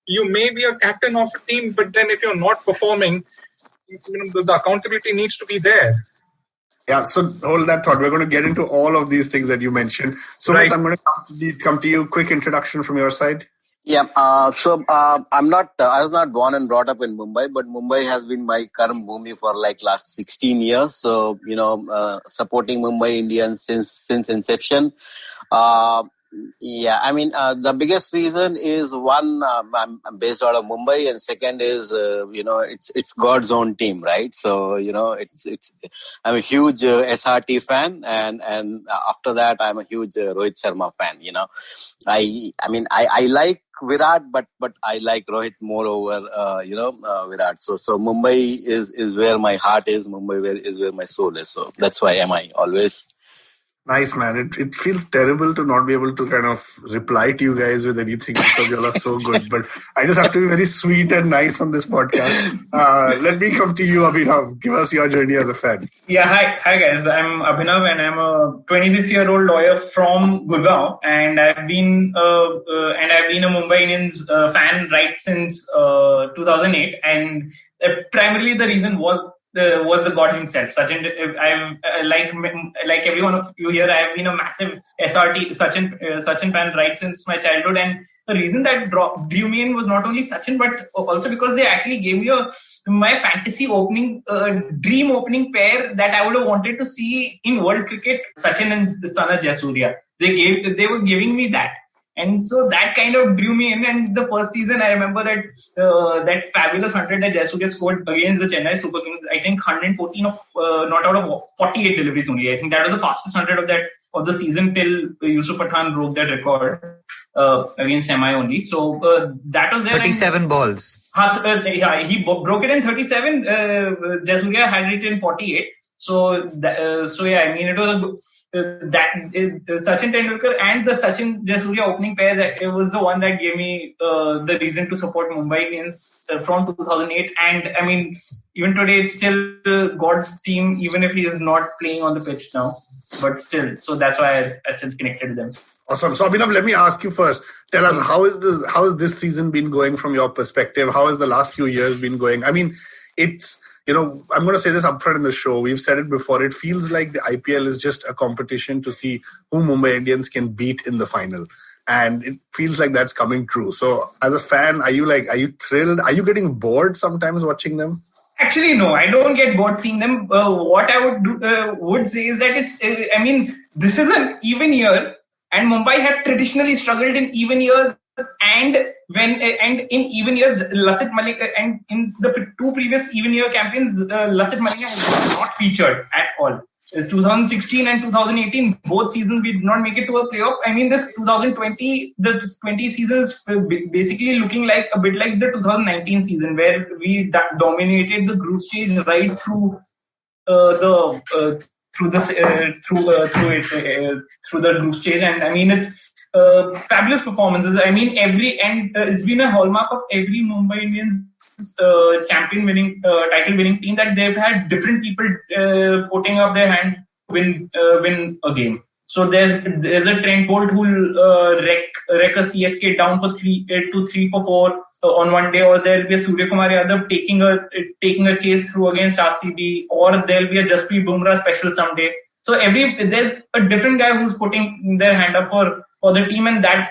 you may be a captain of a team, but then if you're not performing, the accountability needs to be there. Yeah, so hold that thought. We're going to get into all of these things that you mentioned. So right. I'm going to come to you. Quick introduction from your side. Yeah, I was not born and brought up in Mumbai, but Mumbai has been my karm bhumi for like last 16 years. So, supporting Mumbai Indians since inception. The biggest reason is one, I'm based out of Mumbai, and second is, it's God's own team, right? So, I'm a huge SRT fan, and after that, I'm a huge Rohit Sharma fan. I like Virat, but I like Rohit more over, Virat. So Mumbai is where my heart is. Mumbai is where my soul is. So that's why I always. Nice, man. It feels terrible to not be able to kind of reply to you guys with anything because you all are so good. But I just have to be very sweet and nice on this podcast. Let me come to you, Abhinav. Give us your journey as a fan. Yeah, hi guys. I'm Abhinav, and I'm a 26-year-old lawyer from Gurgaon, and I've been a Mumbai Indians fan right since 2008, and primarily the reason was the God himself, Sachin. I've like every one of you here, I've been a massive SRT Sachin fan right since my childhood, and the reason that drew me in was not only Sachin, but also because they actually gave me my fantasy dream opening pair that I would have wanted to see in world cricket, Sachin and the son of Jayasuriya. They were giving me that. And so that kind of drew me in. And the first season, I remember that fabulous 100 that Jayasuriya scored against the Chennai Super Kings. I think 114 not out of 48 deliveries only. I think that was the fastest 100 of the season till Yusuf Pathan broke that record against MI only. So that was there. 37 balls. He broke it in 37. Jayasuriya had it in 48. So it was a good. Sachin Tendulkar and the Sachin Jayasuriya opening pair, it was the one that gave me the reason to support Mumbai Indians from 2008. And I mean, even today, it's still God's team, even if he is not playing on the pitch now. But still, so that's why I still connected to them. Awesome. So Abhinav, let me ask you first. Tell us, how has this season been going from your perspective? How has the last few years been going? I mean, it's. I'm going to say this upfront in the show. We've said it before. It feels like the IPL is just a competition to see who Mumbai Indians can beat in the final. And it feels like that's coming true. So as a fan, are you thrilled? Are you getting bored sometimes watching them? Actually, no, I don't get bored seeing them. What I would say is that this is an even year, and Mumbai had traditionally struggled in even years. And in even years, Lassit Malinga, and in the 2 previous even year campaigns, Lassit Malinga was not featured at all. 2016 and 2018, both seasons we did not make it to a playoff. I mean, this 2020, the 20 seasons basically looking like a bit like the 2019 season, where we dominated the group stage right through the group stage, and I mean it's. Fabulous performances. I mean, it's been a hallmark of every Mumbai Indians title winning team that they've had different people putting up their hand to win a game. So there's a Trent Bolt who'll wreck a CSK down for 3 for 4 on one day, or there'll be a Surya Kumar Yadav taking a chase through against RCB, or there'll be a Jasprit Bumrah special someday. So there's a different guy who's putting their hand up for the team, and that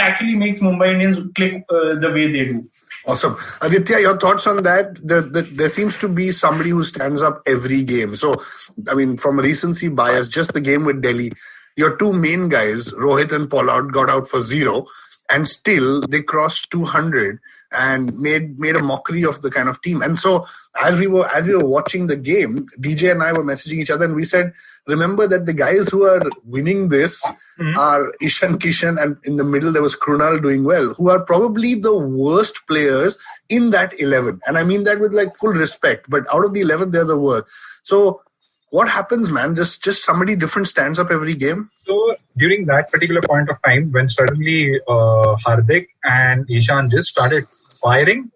actually makes Mumbai Indians click the way they do. Awesome. Aditya, your thoughts on that? There seems to be somebody who stands up every game. So, I mean, from a recency bias, just the game with Delhi, your two main guys, Rohit and Pollard, got out for 0, and still they crossed 200 and made a mockery of the kind of team. And so, as we were watching the game, DJ and I were messaging each other, and we said, remember that the guys who are winning this are Ishan Kishan, and in the middle there was Krunal doing well, who are probably the worst players in that 11. And I mean that with like full respect, but out of the 11, they're the worst. So what happens, man? Just somebody different stands up every game? So during that particular point of time, when suddenly Hardik and Ishan just started firing,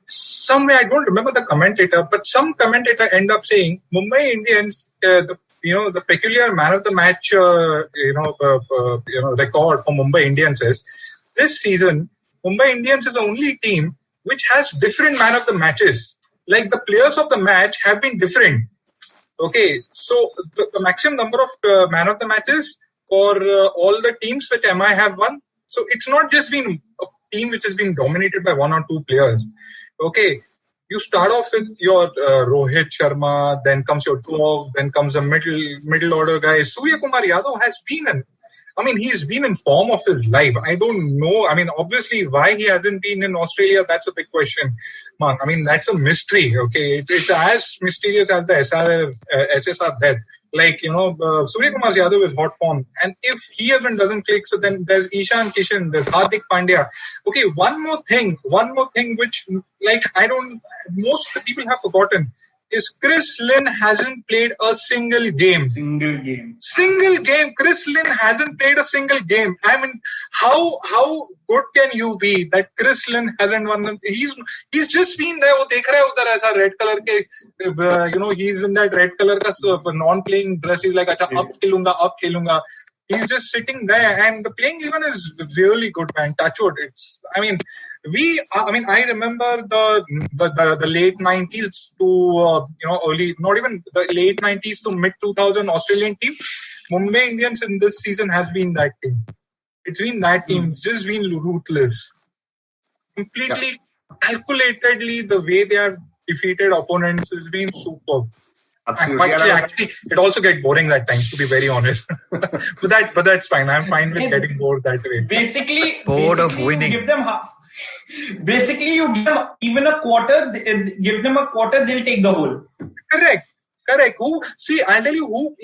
somewhere, I don't remember the commentator, but some commentator ended up saying Mumbai Indians, the peculiar man of the match, record for Mumbai Indians is this season. Mumbai Indians is the only team which has different man of the matches. Like the players of the match have been different. Okay, so the maximum number of man of the matches for all the teams which MI have won. So it's not just been a team which has been dominated by one or two players. Okay, you start off with your Rohit Sharma, then comes your Dog, then comes a middle order guy. Surya Kumar Yadav has been he's been in form of his life. I don't know. I mean, obviously, why he hasn't been in Australia, that's a big question. Man, I mean, that's a mystery. Okay, it's as mysterious as the SSR death. Like, Surya Kumar Yadav is hot form. And if he doesn't click, so then there's Ishan Kishan, there's Hardik Pandya. Okay, one more thing which, like, most of the people have forgotten is Chris Lynn hasn't played a single game. Chris Lynn hasn't played a single game. I mean, how good can you be that Chris Lynn hasn't won? He's just been there. वो देख रहा है उधर ऐसा red color के, he's in that red color का non-playing dress. He's like, अच्छा अब खेलूंगा. He's just sitting there, and the playing 11 is really good, man. Touchwood. I remember the late 90s to early, not even the late 90s to mid 2000 Australian team. Mumbai Indians in this season has been that team. It's been that team. It's just been ruthless, completely calculatedly. The way they have defeated opponents has been superb. Absolutely. Actually, it also gets boring at times, to be very honest. but that's fine. I'm fine with getting bored that way. Basically, of winning. You give them even a quarter. Give them a quarter, they'll take the whole. Correct. I'll tell you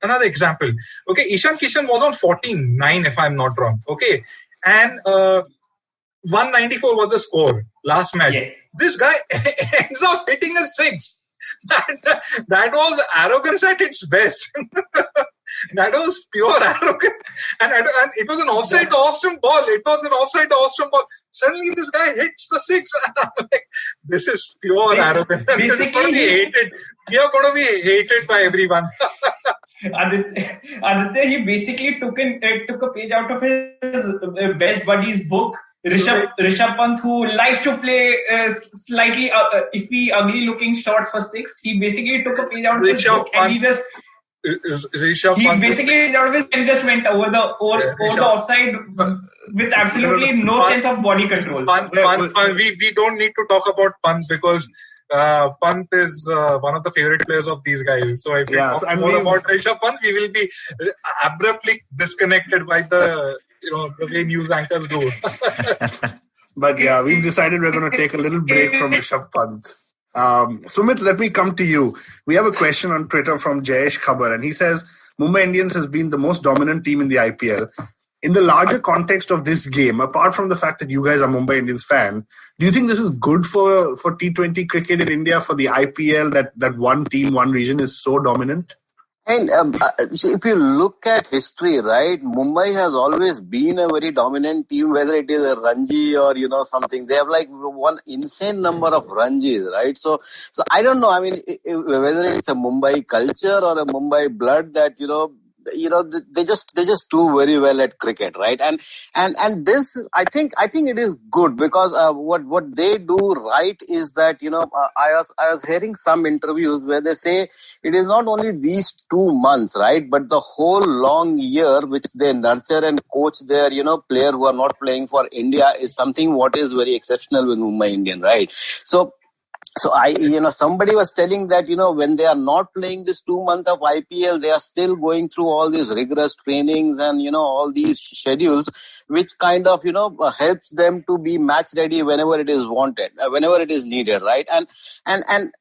another example. Okay, Ishan Kishan was on 14-9, if I'm not wrong. Okay, and 194 was the score last match. Yes. This guy ends up hitting a 6. That was arrogance at its best. That was pure arrogance. And it was an offside to Ostrom ball. Suddenly this guy hits the 6. I'm like, this is pure arrogance. Basically, we are going to be hated by everyone. Aditya, he basically took a page out of his best buddy's book. Rishabh Pant, who likes to play slightly iffy, ugly-looking shots for 6, he basically took a page out of his book and he just went over the offside with absolutely no sense of body control. We don't need to talk about Pant because Pant is one of the favorite players of these guys. So if we talk more about Rishabh Pant, we will be abruptly disconnected by the way news anchors do. But yeah, we've decided we're going to take a little break from Rishabh Pant. Sumit, let me come to you. We have a question on Twitter from Jayesh Khabar, and he says, Mumbai Indians has been the most dominant team in the IPL. In the larger context of this game, apart from the fact that you guys are Mumbai Indians fan, do you think this is good for T20 cricket in India, for the IPL, that one team, one region is so dominant? And see, if you look at history, right, Mumbai has always been a very dominant team, whether it is a Ranji or, something. They have like one insane number of Ranjis, right? So I don't know. I mean, whether it's a Mumbai culture or a Mumbai blood that, they just do very well at cricket, right? And this, I think it is good because what they do right is that, I was hearing some interviews where they say it is not only these 2 months, right, but the whole long year which they nurture and coach their, player who are not playing for India is something what is very exceptional with Mumbai Indian, right? So somebody was telling that, when they are not playing this 2 months of IPL, they are still going through all these rigorous trainings and, all these schedules, which kind of, helps them to be match ready whenever it is wanted, whenever it is needed, right? And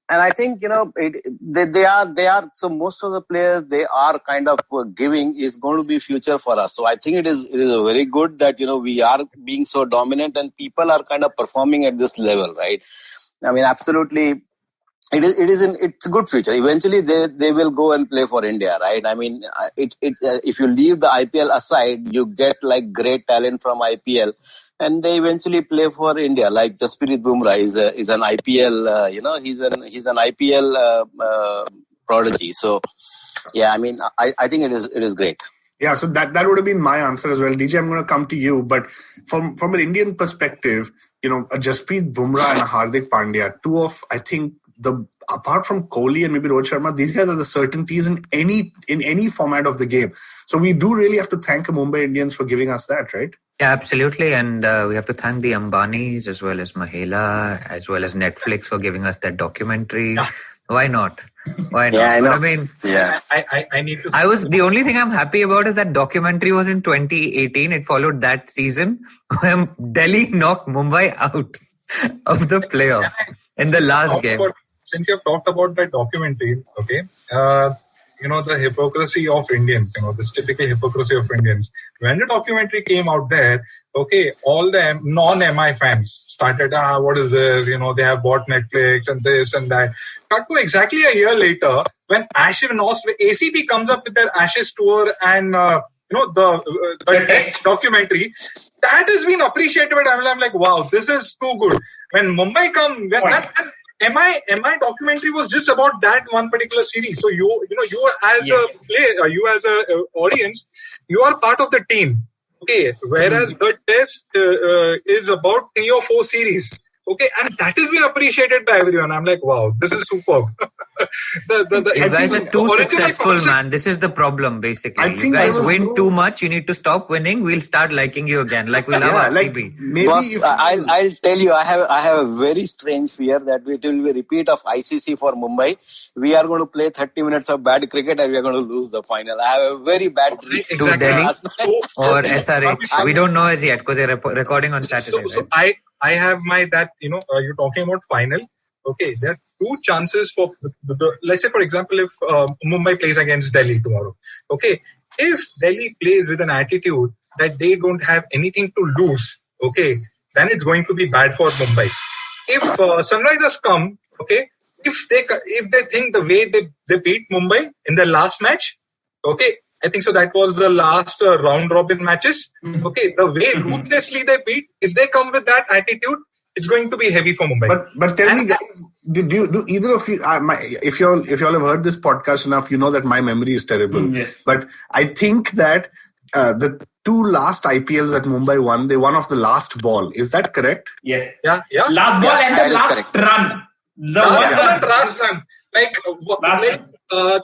I think, they are, so most of the players they are kind of giving is going to be future for us. So I think it is very good that, we are being so dominant and people are kind of performing at this level, right? I mean, absolutely, it's a good future. Eventually, they will go and play for India, right? I mean, if you leave the IPL aside, you get like great talent from IPL, and they eventually play for India. Like Jasprit Bumrah is an IPL, he's an IPL prodigy. So, yeah, I mean, I think it is great. Yeah, so that would have been my answer as well. DJ, I'm going to come to you, but from an Indian perspective, a Jasprit Bumrah and a Hardik Pandya, two of, I think, apart from Kohli and maybe Rohit Sharma, these guys are the certainties in any format of the game. So we do really have to thank the Mumbai Indians for giving us that, right? Yeah, absolutely. And we have to thank the Ambanis as well as Mahela, as well as Netflix for giving us that documentary. Yeah. Why not? Yeah, I know. I mean, yeah. I need to. The only thing I'm happy about is that documentary was in 2018. It followed that season when Delhi knocked Mumbai out of the playoffs in the last game. Since you have talked about that documentary, okay, the hypocrisy of Indians, this typical hypocrisy of Indians. When the documentary came out there, okay, all the non-MI fans started, what is this? They have bought Netflix and this and that. Cut to exactly a year later, when Ashwin ACB comes up with their Ashes tour and, the test documentary, that has been appreciated. I'm like, wow, this is too good. When Mumbai come, MI documentary was just about that one particular series. So you as a player, you as a audience, you are part of the team. Okay, whereas the test is about 3 or 4 series. Okay, and that has been appreciated by everyone. I'm like, wow, this is superb. You guys are too successful, man. This is the problem, basically. You guys win too much. You need to stop winning. We'll start liking you again. Like we love RCB. Maybe boss, I'll tell you, I have a very strange fear that it will be a repeat of ICC for Mumbai. We are going to play 30 minutes of bad cricket and we are going to lose the final. I have a very bad dream. To Delhi or SRH. We don't know as yet because they're recording on Saturday. So I have you're talking about final. Okay, there are 2 chances for let's say, for example, if Mumbai plays against Delhi tomorrow. Okay, if Delhi plays with an attitude that they don't have anything to lose, okay, then it's going to be bad for Mumbai. If Sunrisers come, okay, if they think the way they beat Mumbai in the last match, okay, I think so that was the last round robin matches. Okay, the way ruthlessly they beat, if they come with that attitude, it's going to be heavy for Mumbai. But tell me, guys, do either of you? If you all have heard this podcast enough, you know that my memory is terrible. Yes. But I think that the 2 last IPLs that Mumbai won, they won off the last ball. Is that correct? Yes. Yeah. Last ball and the last run. Last run. Like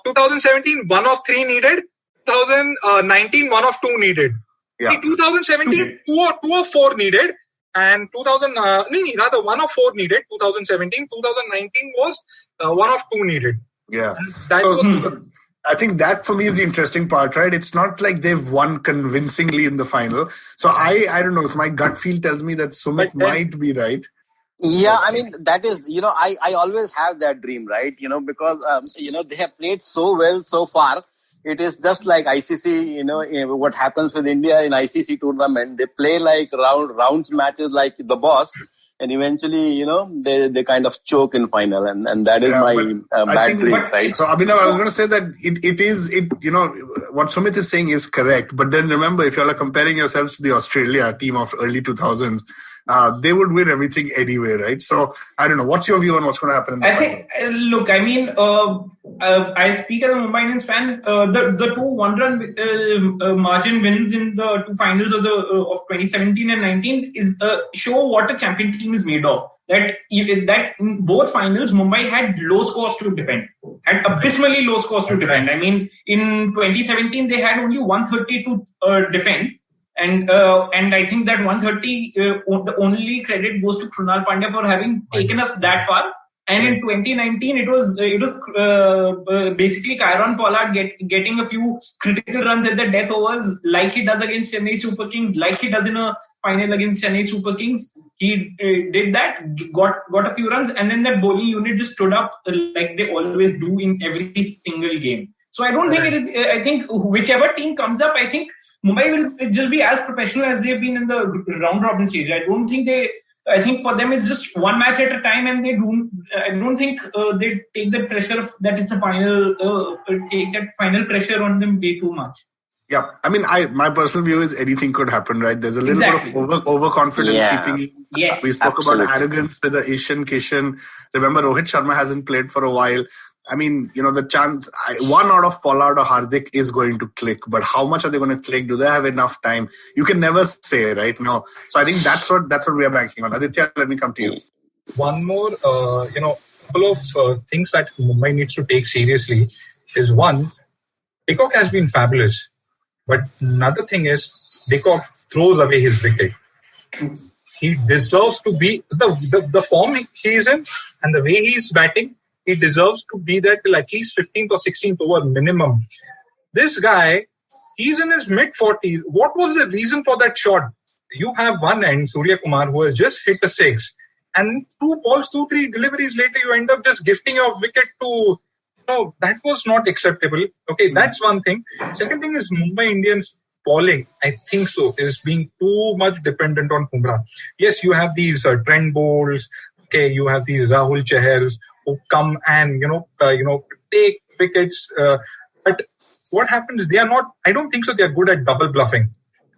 2017, 1 of 3 needed. 2019, 1 of 2 needed. Yeah. 2017, 2 of 4 needed. And 1 of 4 needed. 2017, 2019 was 1 of 2 needed. Yeah. I think that for me is the interesting part, right? It's not like they've won convincingly in the final. So I don't know. So my gut feel tells me that Sumit might be right. Yeah, I mean, that is, I always have that dream, right? Because, they have played so well so far. It is just like ICC, what happens with India in ICC tournament. They play like rounds matches like the boss. and eventually, they kind of choke in final, and that is my bad dream, right? So Abhinav, I was going to say that what Sumit is saying is correct, but then remember, if you're comparing yourselves to the Australia team of early 2000s, they would win everything anyway, right? So I don't know. What's your view on what's going to happen in the final? I speak as a Mumbai Indians fan. The two one-run margin wins in the two finals of 2017 and 19 is show what a champion team is made of. That in both finals, Mumbai had low scores to defend, had abysmally low scores to defend. I mean, in 2017 they had only 130 to defend. And I think that 130, the only credit goes to Krunal Pandya for having taken us that far. And in 2019, it was basically Kyron Pollard getting a few critical runs at the death overs, like he does against Chennai Super Kings, like he does in a final against Chennai Super Kings. He did that, got a few runs, and then that bowling unit just stood up like they always do in every single game. So I don't think I think whichever team comes up, I think Mumbai will just be as professional as they've been in the round robin stage. I think for them it's just one match at a time, and I don't think they take the pressure of that it's a final, take that final pressure on them way too much. Yeah, I mean, my personal view is anything could happen, right? There's a little bit of overconfidence seeping in. Yes, we spoke about arrogance with the Ishan Kishan. Remember, Rohit Sharma hasn't played for a while. I mean, the chance, one out of Pollard or Hardik is going to click, but how much are they going to click? Do they have enough time? You can never say, right? No. So I think that's what we are banking on. Aditya, let me come to you. One more, couple of things that Mumbai needs to take seriously is one, de Kock has been fabulous, but another thing is de Kock throws away his wicket. He deserves to be the form he's in and the way he's batting. He deserves to be there till at least 15th or 16th over minimum. This guy, he's in his mid-40s. What was the reason for that shot? You have one end, Surya Kumar, who has just hit a 6. And 2-3 deliveries later, you end up just gifting your wicket to... that was not acceptable. Okay, that's one thing. Second thing is Mumbai Indians bowling, I think so, is being too much dependent on Bumrah. Yes, you have these Trent Bowles. Okay, you have these Rahul Chahars who come and take wickets, but what happens? They are not. I don't think so. They are good at double bluffing.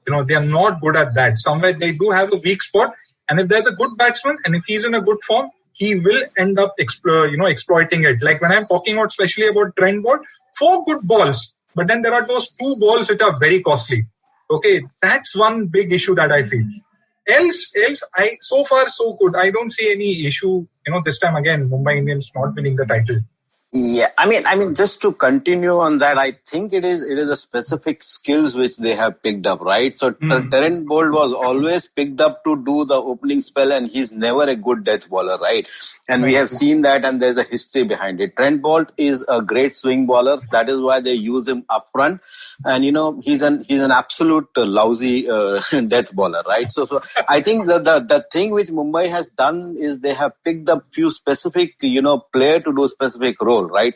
They are not good at that. Somewhere they do have a weak spot, and if there's a good batsman and if he's in a good form, he will end up exploiting it. Like when I'm talking about, especially about Trent Bolt, 4 good balls, but then there are those 2 balls which are very costly. Okay, that's one big issue that I feel. Else, so far so good. I don't see any issue. This time again, Mumbai Indians not winning the title. Yeah, I mean, just to continue on that, I think it is a specific skills which they have picked up, right? So Trent Bolt was always picked up to do the opening spell, and he's never a good death bowler, right? And we have seen that, and there's a history behind it. Trent Bolt is a great swing bowler. That is why they use him up front, and he's an absolute lousy death bowler, right? So I think the thing which Mumbai has done is they have picked up few specific player to do specific role. Right,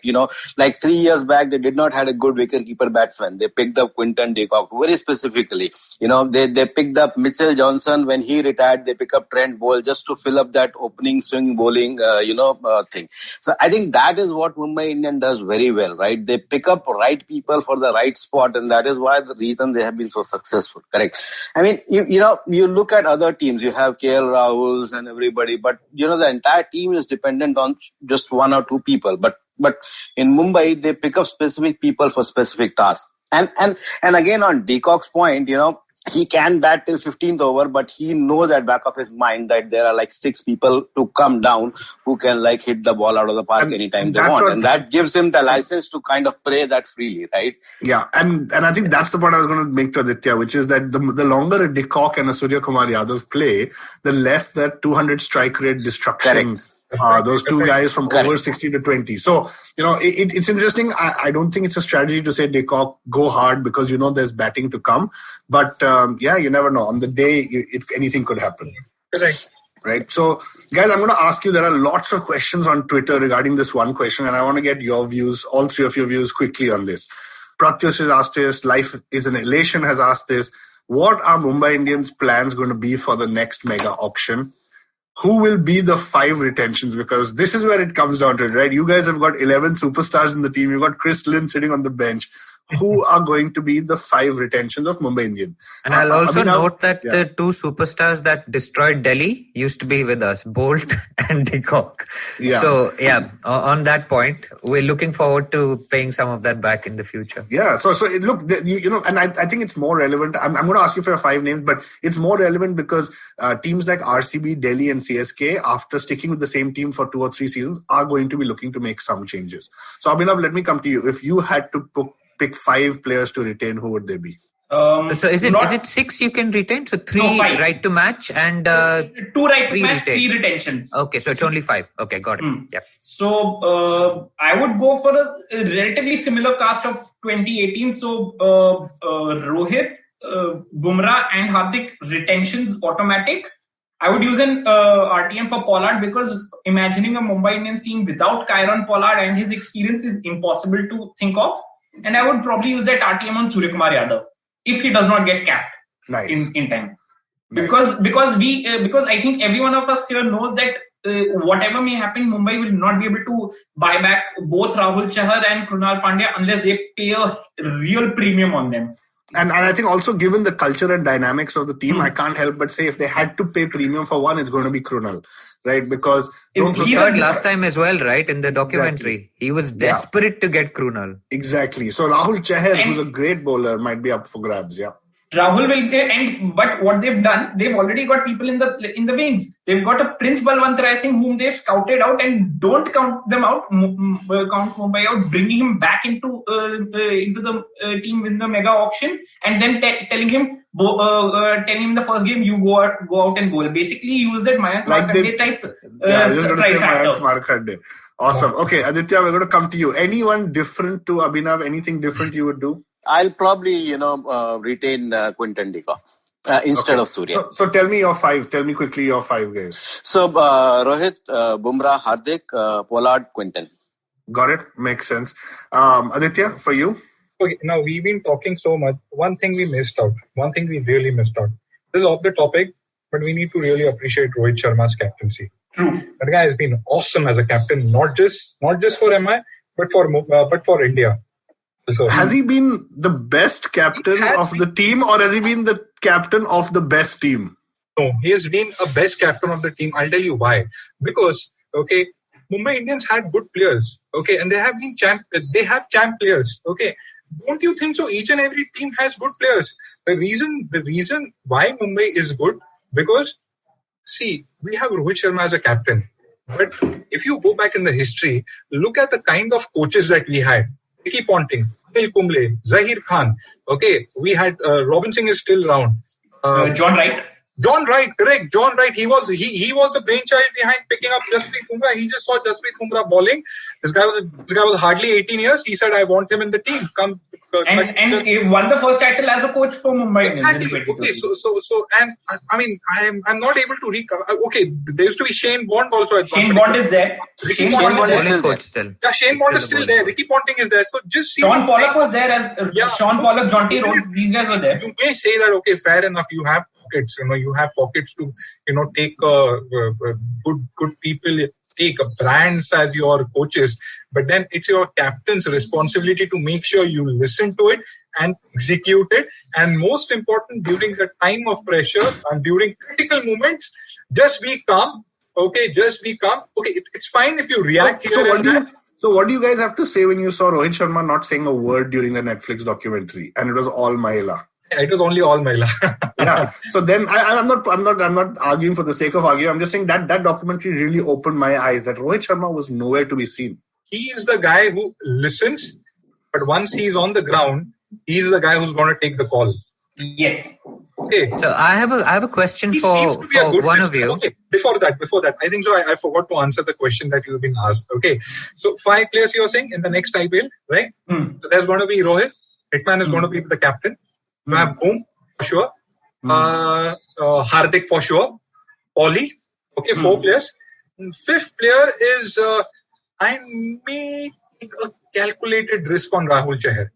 like 3 years back, they did not have a good wicketkeeper batsman. They picked up Quinton de Kock very specifically. They picked up Mitchell Johnson when he retired. They picked up Trent Bolt just to fill up that opening swing bowling, thing. So I think that is what Mumbai Indians does very well, right? They pick up right people for the right spot, and that is why the reason they have been so successful. Correct. I mean, you look at other teams. You have KL Rahuls and everybody, but the entire team is dependent on just 1 or 2 people. But in Mumbai, they pick up specific people for specific tasks. And again, on de Kock's point, he can bat till 15th over, but he knows at back of his mind that there are like 6 people to come down who can hit the ball out of the park anytime they want. And that gives him the license to kind of play that freely, right? Yeah, and I think that's the point I was going to make to Aditya, which is that the longer a de Kock and a Surya Kumar Yadav play, the less that 200 strike rate destruction. Correct. Those 2 guys from over 60 to 20. So, it's interesting. I don't think it's a strategy to say de Kock, go hard because there's batting to come. But you never know. On the day, anything could happen. Correct. Right. So, guys, I'm going to ask you, there are lots of questions on Twitter regarding this one question, and I want to get your views, all 3 of your views quickly on this. Pratyush has asked this. Life is an Elation has asked this. What are Mumbai Indians' plans going to be for the next mega auction? who will be the 5 retentions? Because this is where it comes down to it, right? You guys have got 11 superstars in the team. You've got Chris Lynn sitting on the bench. Who are going to be the 5 retentions of Mumbai Indians? And I'll also note that the 2 superstars that destroyed Delhi used to be with us, Bolt and De Kock. Yeah. So, on that point, we're looking forward to paying some of that back in the future. Yeah. So look, and I think it's more relevant. I'm going to ask you for your 5 names, but it's more relevant because teams like RCB, Delhi and CSK, after sticking with the same team for 2 or 3 seasons, are going to be looking to make some changes. So, Abhinav, let me come to you. If you had to pick 5 players to retain, who would they be? So is it 6 you can retain? So 3 right to match and 2 right to match, 3 retentions. Okay, so it's only 5. Okay, got it. Yep. So I would go for a relatively similar cast of 2018. So Rohit, Bumrah and Hardik retentions automatic. I would use an RTM for Pollard because imagining a Mumbai Indians team without Kieron Pollard and his experience is impossible to think of. And I would probably use that RTM on Suryakumar Yadav if he does not get capped in time. Nice. Because I think every one of us here knows that whatever may happen, Mumbai will not be able to buy back both Rahul Chahar and Krunal Pandya unless they pay a real premium on them. And I think also given the culture and dynamics of the team, I can't help but say if they had to pay premium for one, it's going to be Krunal, right? Because he heard last time as well, right? In the documentary, exactly. He was desperate to get Krunal. Exactly. So Rahul Chahar, who's a great bowler, might be up for grabs. Yeah. Rahul will but what they've done, they've already got people in the wings. They've got a Prince Balwant Rai Singh whom they've scouted out and don't count them out, count Mumbai out, bringing him back into the team in the mega auction and then telling him the first game you go out and bowl. Basically use that Mayank Markanday type surprise factor. Awesome. Okay, Aditya, we're going to come to you. Anyone different to Abhinav? Anything different you would do? I'll probably, retain Quinton de Kock instead of Surya. So tell me your 5. Tell me quickly your 5 guys. So Rohit, Bumrah, Hardik, Pollard, Quinton. Got it. Makes sense. Aditya, for you? Okay, now we've been talking so much. One thing we missed out. One thing we really missed out. This is off the topic, but we need to really appreciate Rohit Sharma's captaincy. True. That guy has been awesome as a captain, not just for MI, but for India. So, has he been the best captain of the team or has he been the captain of the best team? No, he has been a best captain of the team. I'll tell you why. Because, Mumbai Indians had good players, and they have been champ players, Don't you think so? Each and every team has good players. The reason why Mumbai is good, because, see, we have Rohit Sharma as a captain. But if you go back in the history, look at the kind of coaches that we had. Ricky Ponting, Anil Kumble, Zahir Khan. We had Robin Singh is still around. John Wright. John Wright, correct. John Wright. He was the brainchild behind picking up Jasprit Bumrah. He just saw Jasprit Bumrah bowling. This guy was hardly 18 years. He said, "I want him in the team." Come. And he won the first title as a coach for Mumbai. Exactly. I'm not able to recover. There used to be Shane Bond also. Shane Bond is there. Shane Bond is still. Yeah, Shane Bond is still there. Ricky Ponting is there. So just see. Sean Pollock was there as Sean Pollock, Jonty Rhodes. These guys were there. You may say that fair enough. You have pockets. You have pockets to take good people. Take brands as your coaches, but then it's your captain's responsibility to make sure you listen to it and execute it. And most important, during the time of pressure and during critical moments, just be calm. Just be calm. It's fine if you react So what do you guys have to say when you saw Rohit Sharma not saying a word during the Netflix documentary and it was all Mahila? It was only all Mahila. Yeah. So then I'm not arguing for the sake of arguing. I'm just saying that documentary really opened my eyes that Rohit Sharma was nowhere to be seen. He is the guy who listens, but once he's on the ground, he's the guy who's going to take the call. Yes. So I have a question for one of you. Before that, I think so. I forgot to answer the question that you've been asked. So 5 players you're saying in the next IPL, right? So there's going to be Rohit. Hitman is going to be the captain. You have Boom for sure. Hardik for sure. Paulie. 4 players. And 5th player is I may take a calculated risk on Rahul Chahar.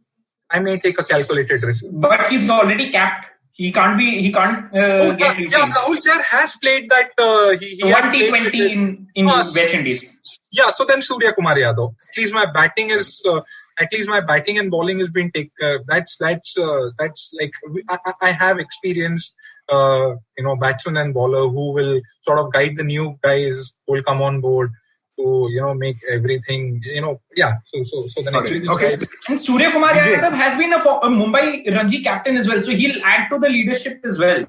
I may take a calculated risk. But he's already capped. He can't get retained. Yeah, Rahul Chahar has played that. He has played T20 in West Indies. Yeah, so then Surya Kumar Yadav. At least my batting and bowling has been taken. That's like I have experience. Batsman and bowler who will sort of guide the new guys who will come on board to make everything. So the next week. Okay. And Surya Kumar Yadav has been a Mumbai Ranji captain as well, so he'll add to the leadership as well.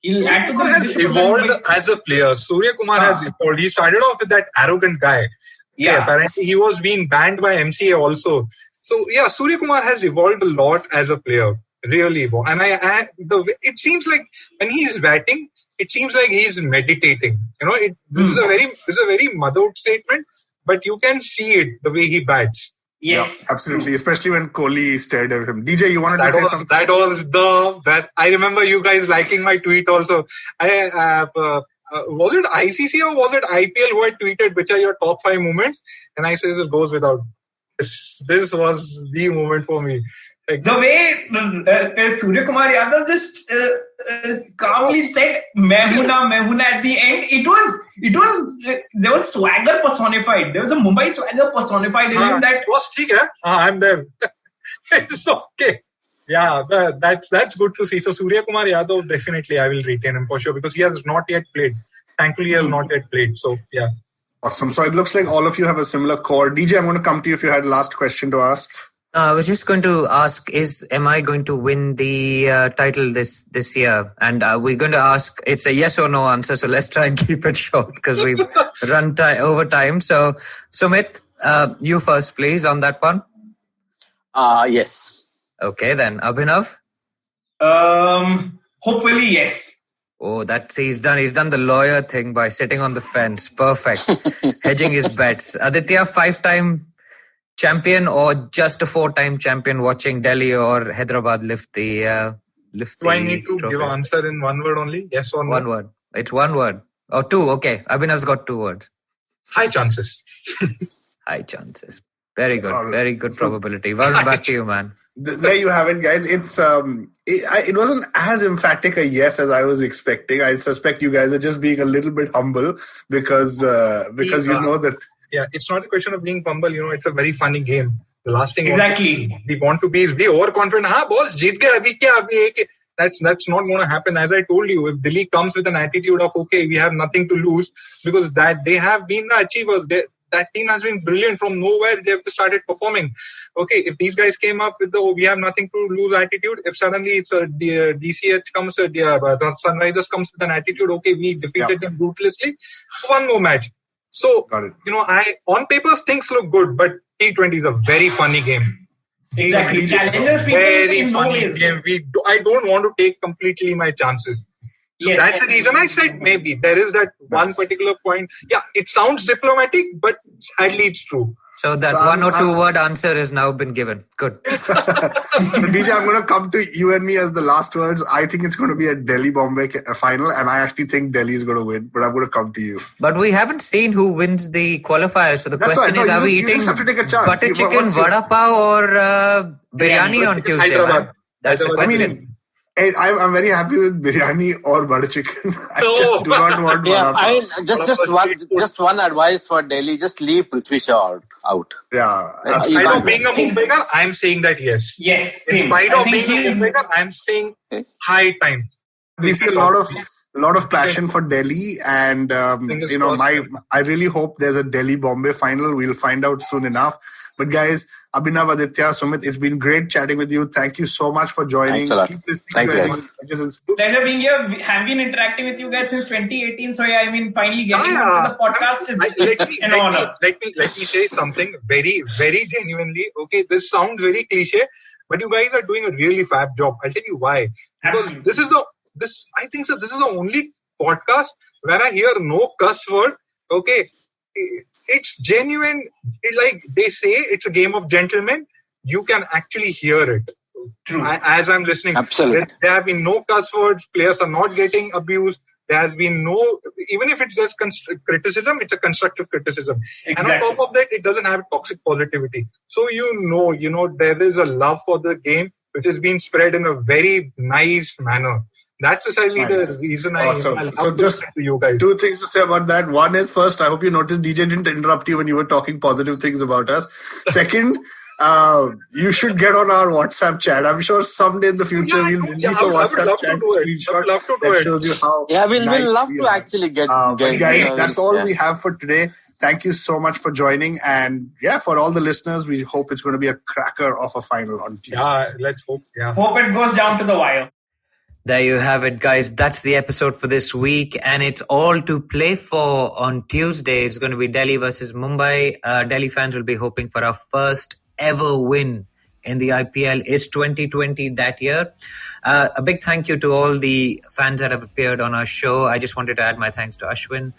Surya Kumar has evolved as a player. Surya Kumar has evolved. He started off with that arrogant guy. Yeah, apparently he was being banned by MCA also. So yeah, Surya Kumar has evolved a lot as a player. Really, and it seems like when he's batting, it seems like he's meditating. This is a very motherhood statement, but you can see it the way he bats. Yes, yeah, absolutely. Especially when Kohli stared at him. DJ, you wanted to say something? That was the best. I remember you guys liking my tweet also. Was it ICC or was it IPL who had tweeted which are your top 5 moments? And I said it goes without. This was the moment for me. Like, the way Surya Kumar Yadav just calmly said "Mehuna" at the end, it was there was swagger personified. There was a Mumbai swagger personified in him. That was I'm there. It's okay. Yeah, that's good to see. So Surya Kumar Yadav, definitely I will retain him for sure because he has not yet played. Thankfully, he has not yet played. So yeah. Awesome. So it looks like all of you have a similar core. DJ, I'm going to come to you if you had a last question to ask. I was just going to ask, am I going to win the title this year? And we're going to ask, it's a yes or no answer. So let's try and keep it short because we've run over time. So Sumit, you first, please, on that one. Yes. Okay, then. Abhinav? Hopefully, yes. Oh, he's done the lawyer thing by sitting on the fence. Perfect. Hedging his bets. Aditya, 5-time champion or just a 4-time champion watching Delhi or Hyderabad lift the Do I need to trophy? give an answer in one word only? Yes or no? One word. It's one word. Oh, 2. Okay. Abhinav's got 2 words. High chances. High chances. Very good. Very good probability. Varun, back to you, man. There you have it, guys. It wasn't as emphatic a yes as I was expecting. I suspect you guys are just being a little bit humble because you know that. Yeah, it's not a question of being humble. It's a very funny game. The last thing we want to be is be overconfident. Boss, jeet gaye, abhi kya, abhi ek. That's not going to happen. As I told you, if Delhi comes with an attitude of okay, we have nothing to lose because that they have been the achievers. That team has been brilliant from nowhere. They have started performing. Okay, if these guys came up with the we have nothing to lose attitude, if suddenly it's DCH comes, Sunrisers comes with an attitude, okay, we defeated them ruthlessly, one more match. So, on paper things look good, but T20 is a very funny game. Exactly. Challenges people very in funny ways. Game. I don't want to take completely my chances. So that's the reason I said maybe. There is that one particular point. Yeah, it sounds diplomatic, but sadly it's true. So that 1 or 2 word answer has now been given. Good. DJ, I'm going to come to you and me as the last words. I think it's going to be a Delhi-Bombay final, and I actually think Delhi is going to win, but I'm going to come to you. But we haven't seen who wins the qualifier. So the question is, are we eating butter chicken, vada pav or biryani on Tuesday? Hyderabad. That's the question. I'm very happy with biryani or butter chicken. I just do not want vada pav. Just one advice for Delhi: just leave Prithvi Shaw out. Yeah. In spite of being a Mumbaiker, I'm saying that yes. Yes. In spite of being a Mumbaiker, I'm saying high time. We see a lot of passion for Delhi, and I really hope there's a Delhi-Bombay final. We'll find out soon enough. But guys, Abhinav, Aditya, Sumit, it's been great chatting with you. Thank you so much for joining. Thanks a lot. Thanks, guys. Pleasure being here. We have been interacting with you guys since 2018. So finally getting onto the podcast is an honor. Let me say something very, very genuinely. Okay, this sounds very cliche, but you guys are doing a really fab job. I'll tell you why. Because I think so. This is the only podcast where I hear no cuss word. Okay, it's genuine. Like they say, it's a game of gentlemen. You can actually hear it. True. As I'm listening, absolutely, there have been no cuss words. Players are not getting abused. There has been no, even if it's just criticism, it's a constructive criticism. Exactly. And on top of that, it doesn't have toxic positivity. So there is a love for the game, which has been spread in a very nice manner. That's precisely the reason I love to listen to you guys. Two things to say about that. One is, first, I hope you noticed DJ didn't interrupt you when you were talking positive things about us. Second, you should get on our WhatsApp chat. I'm sure someday in the future we'll release a WhatsApp chat screenshot that shows you how. Yeah, we'll love to actually get. Guys, that's all we have for today. Thank you so much for joining. And for all the listeners, we hope it's going to be a cracker of a final on Tuesday. Yeah, let's hope. Yeah. Hope it goes down to the wire. There you have it, guys. That's the episode for this week, and it's all to play for on Tuesday. It's going to be Delhi versus Mumbai. Delhi fans will be hoping for our first ever win in the IPL. It's 2020 that year. A big thank you to all the fans that have appeared on our show. I just wanted to add my thanks to Ashwin.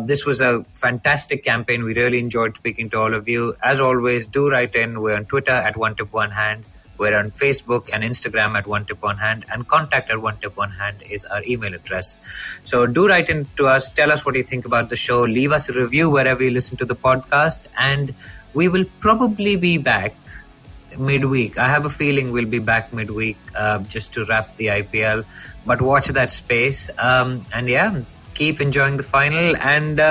This was a fantastic campaign. We really enjoyed speaking to all of you. As always, do write in. We're on Twitter at OneTipOneHand. We're on Facebook and Instagram at OneTipOneHand, and contact at OneTipOneHand is our email address. So do write in to us. Tell us what you think about the show. Leave us a review wherever you listen to the podcast, and we will probably be back midweek. I have a feeling we'll be back midweek just to wrap the IPL. But watch that space. And keep enjoying the final and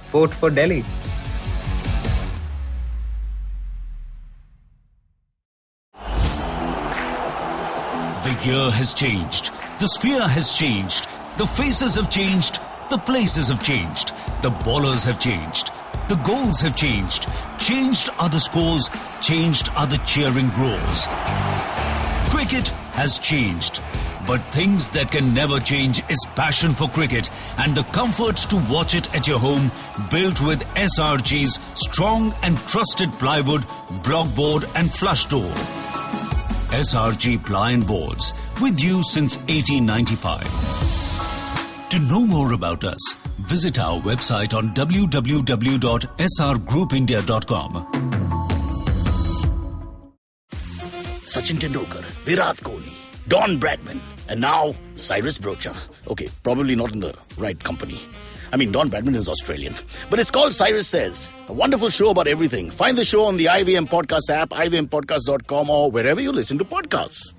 vote for Delhi. The year has changed. The sphere has changed. The faces have changed. The places have changed. The ballers have changed. The goals have changed. Changed are the scores. Changed are the cheering roars. Cricket has changed. But things that can never change is passion for cricket and the comfort to watch it at your home, built with SRG's strong and trusted plywood, blockboard and flush door. SRG Ply and Boards, with you since 1895. To know more about us, visit our website on www.srgroupindia.com. Sachin Tendulkar, Virat Kohli, Don Bradman, and now Cyrus Brocha. Okay, probably not in the right company. I mean, Don Bradman is Australian. But it's called Cyrus Says, a wonderful show about everything. Find the show on the IVM Podcast app, ivmpodcast.com, or wherever you listen to podcasts.